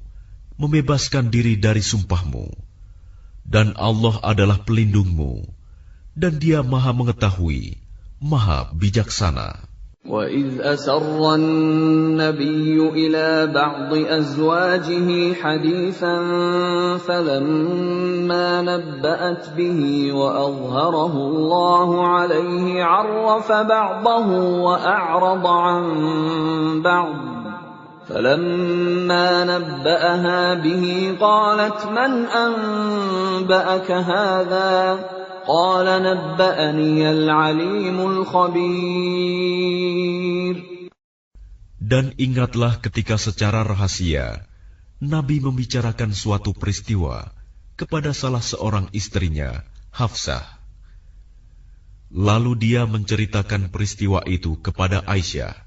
S2: membebaskan diri dari sumpahmu, dan Allah adalah pelindungmu, dan Dia Maha Mengetahui, Maha Bijaksana.
S1: وَإِذْ أَسَرَّ النَّبِيُّ إِلَى بَعْضِ أَزْوَاجِهِ حَدِيثًا فَلَمَّا نَبَّأَتْ بِهِ وَأَظْهَرَهُ اللَّهُ عَلَيْهِ عَرَّفَ بَعْضَهُ وَأَعْرَضَ عَنْ بَعْضٍ فَلَمَّا نَبَّأَهَا بِهِ قَالَتْ مَنْ أَنْبَأَكَ هَذَا قَالَ نَبَّأَنِيَ الْعَلِيمُ الْخَبِيرُ.
S2: Dan ingatlah ketika secara rahasia Nabi membicarakan suatu peristiwa kepada salah seorang istrinya, Hafsah. Lalu dia menceritakan peristiwa itu kepada Aisyah.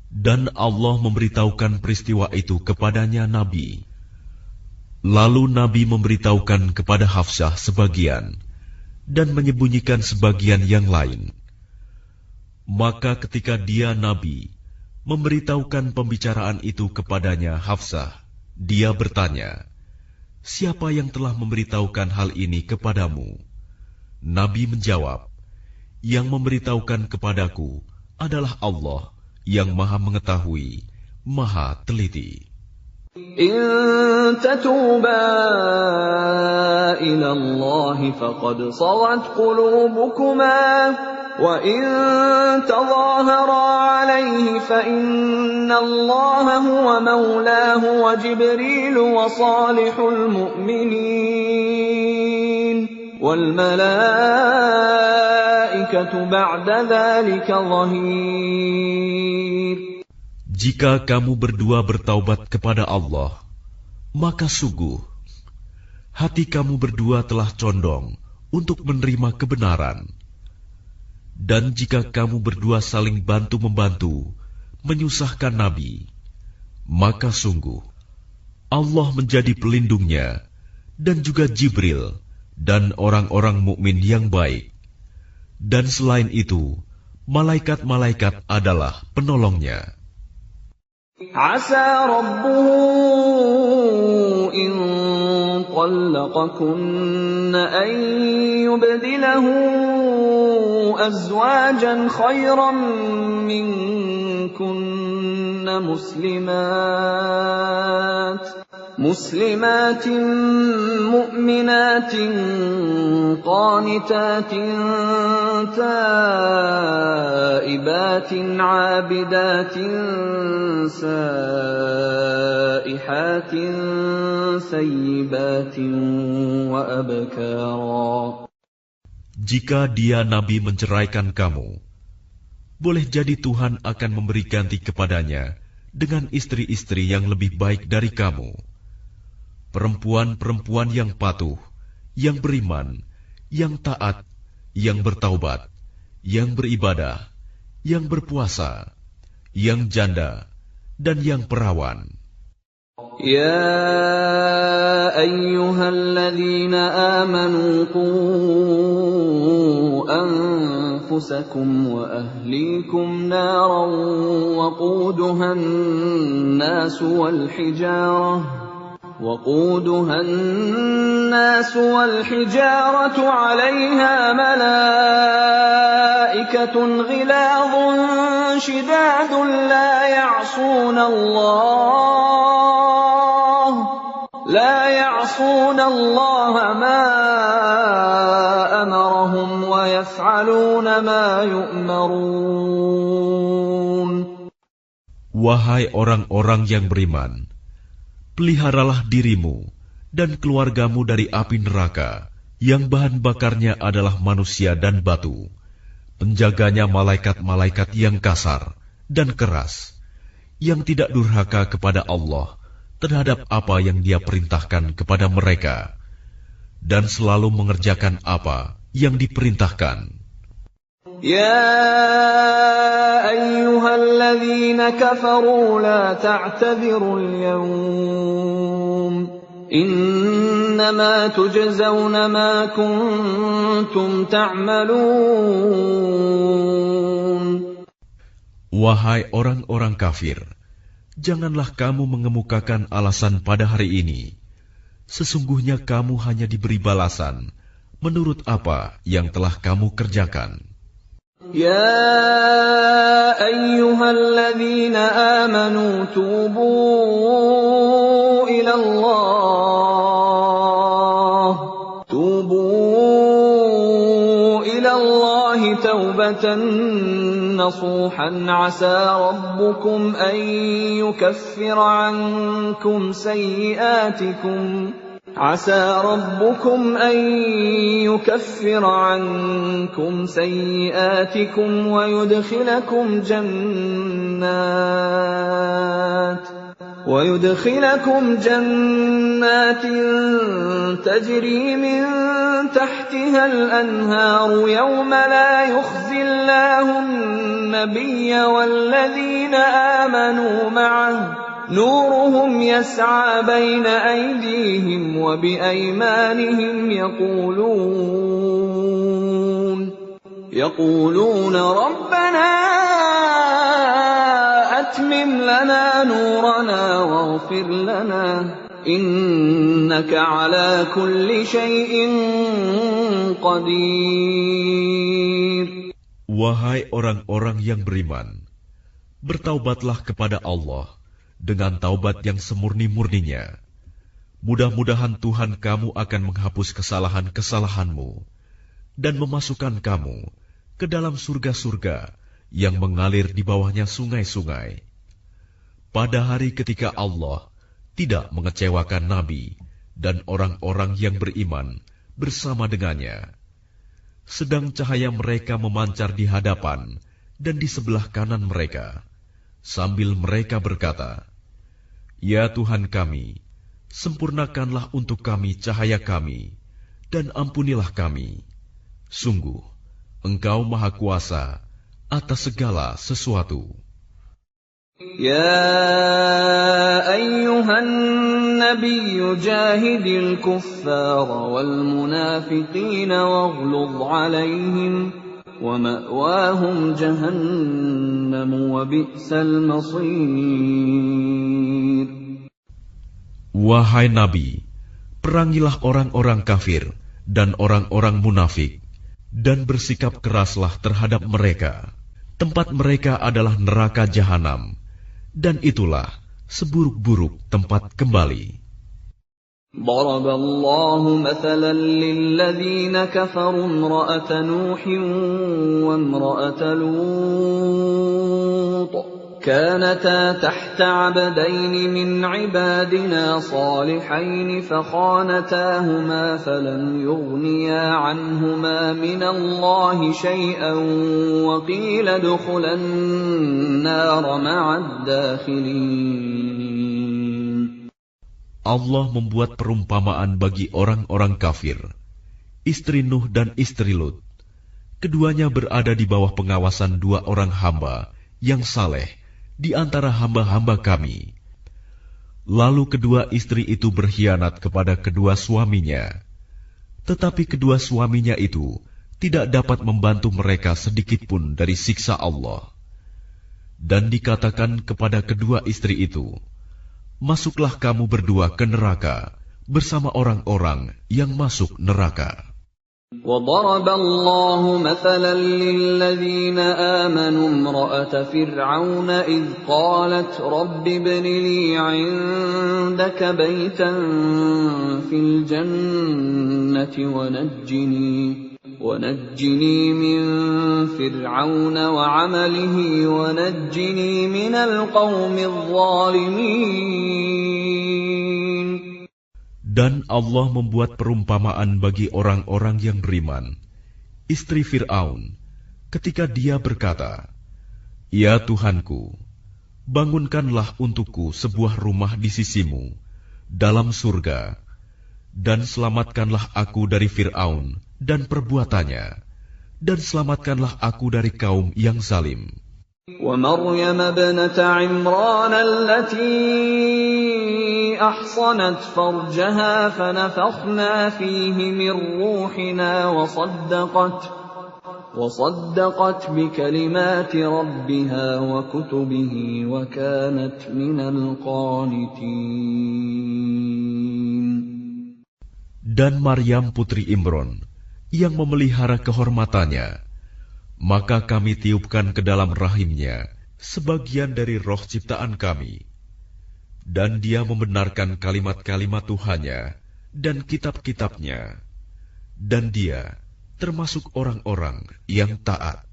S2: Dan Allah memberitahukan peristiwa itu kepadanya Nabi. Lalu Nabi memberitahukan kepada Hafsah sebagian, dan menyembunyikan sebagian yang lain. Maka ketika dia Nabi memberitahukan pembicaraan itu kepadanya Hafsah, dia bertanya, "Siapa yang telah memberitahukan hal ini kepadamu?" Nabi menjawab, "Yang memberitahukan kepadaku adalah Allah yang Maha Mengetahui, Maha Teliti."
S1: إن تتوبا إلى الله فقد صغت قلوبكما وإن تظاهرا عليه فإن الله هو مولاه وجبريل وصالح المؤمنين والملائكة بعد ذلك ظهير.
S2: Jika kamu berdua bertaubat kepada Allah, maka sungguh hati kamu berdua telah condong untuk menerima kebenaran. Dan jika kamu berdua saling bantu-membantu menyusahkan Nabi, maka sungguh Allah menjadi pelindungnya, dan juga Jibril dan orang-orang mukmin yang baik. Dan selain itu, malaikat-malaikat adalah penolongnya.
S1: عسى ربه إن طلقكن أن يبدله أزواجا خيرا منكن مسلمات مؤمنات قانتات تائبات عابدات سائحات ثيبات وأبكارا.
S2: Jika dia Nabi menceraikan kamu, boleh jadi Tuhan akan memberi ganti kepadanya dengan istri-istri yang lebih baik dari kamu. Perempuan-perempuan yang patuh, yang beriman, yang taat, yang bertaubat, yang beribadah, yang berpuasa, yang janda, dan yang perawan.
S1: يا أيها الذين آمنوا قوا أنفسكم وأهليكم نارا وقودها الناس والحجارة عليها ملائكة غلاظ شداد لا يعصون الله ما أمرهم ويفعلون ما يؤمرون.
S2: Wahai orang-orang yang beriman, peliharalah dirimu dan keluargamu dari api neraka yang bahan bakarnya adalah manusia dan batu, penjaganya malaikat-malaikat yang kasar dan keras, yang tidak durhaka kepada Allah terhadap apa yang Dia perintahkan kepada mereka, dan selalu mengerjakan apa yang diperintahkan.
S1: يا أيها الذين كفروا لا تعتذروا اليوم إنما تجزون ما كنتم تعملون.
S2: Wahai orang-orang kafir, janganlah kamu mengemukakan alasan pada hari ini. Sesungguhnya kamu hanya diberi balasan menurut apa yang telah kamu kerjakan.
S1: يا أيها الذين آمنوا توبوا إلى الله توبة نصوحا عسى ربكم أن يكفر عنكم سيئاتكم ويدخلكم جنات تجري من تحتها الأنهار يوم لا يخزي الله النبي والذين آمنوا معه نورهم يسعى بين أيديهم وبأيمانهم يقولون ربنا أتمم لنا نورنا واغفر لنا إنك على كل شيء قدير.
S2: Wahai orang-orang yang beriman, bertaubatlah kepada Allah dengan taubat yang semurni-murninya. Mudah-mudahan Tuhan kamu akan menghapus kesalahan-kesalahanmu dan memasukkan kamu ke dalam surga-surga yang mengalir di bawahnya sungai-sungai. Pada hari ketika Allah tidak mengecewakan Nabi dan orang-orang yang beriman bersama dengannya, sedang cahaya mereka memancar di hadapan dan di sebelah kanan mereka, sambil mereka berkata, "Ya Tuhan kami, sempurnakanlah untuk kami cahaya kami, dan ampunilah kami. Sungguh, Engkau Maha Kuasa atas segala sesuatu."
S1: Ya ayyuhan nabiyyu jahidil kuffara wal munafiqina waghluz alaihim wa ma'wahum jahannam wa bi'sal masir.
S2: Wahai Nabi, perangilah orang-orang kafir dan orang-orang munafik, dan bersikap keraslah terhadap mereka. Tempat mereka adalah neraka jahanam, dan itulah seburuk-buruk tempat kembali.
S1: ضرب الله مثلا للذين كفروا امرأة نوح وامرأة لوط كانتا تحت عبدين من عبادنا صالحين فخانتاهما فلم يغنيا عنهما من الله شيئا وقيل ادخلا النار مع الداخلين.
S2: Allah membuat perumpamaan bagi orang-orang kafir, istri Nuh dan istri Lut. Keduanya berada di bawah pengawasan dua orang hamba yang saleh di antara hamba-hamba kami. Lalu kedua istri itu berkhianat kepada kedua suaminya. Tetapi kedua suaminya itu tidak dapat membantu mereka sedikitpun dari siksa Allah. Dan dikatakan kepada kedua istri itu, masuklah kamu berdua ke neraka bersama orang-orang yang masuk neraka.
S1: وضرب الله مثلا للذين آمنوا امرأة فرعون إذ قالت رب ابن لي عندك بيتا في الجنة ونجني من فرعون وعمله ونجني من القوم الظالمين.
S2: Dan Allah membuat perumpamaan bagi orang-orang yang beriman, istri Fir'aun, ketika dia berkata, "Ya Tuhanku, bangunkanlah untukku sebuah rumah di sisimu, dalam surga, dan selamatkanlah aku dari Fir'aun dan perbuatannya, dan selamatkanlah aku dari kaum yang zalim."
S1: ومريم ابنة عمران التي أحصنت فرجها فنفخنا فيه من روحنا وصدقت بكلمات ربها وكتبه وكانت من القانتين.
S2: Dan Maryam putri Imron yang memelihara kehormatannya, maka kami tiupkan ke dalam rahimnya sebagian dari roh ciptaan kami, dan dia membenarkan kalimat-kalimat Tuhannya dan kitab-kitabnya, dan dia termasuk orang-orang yang taat.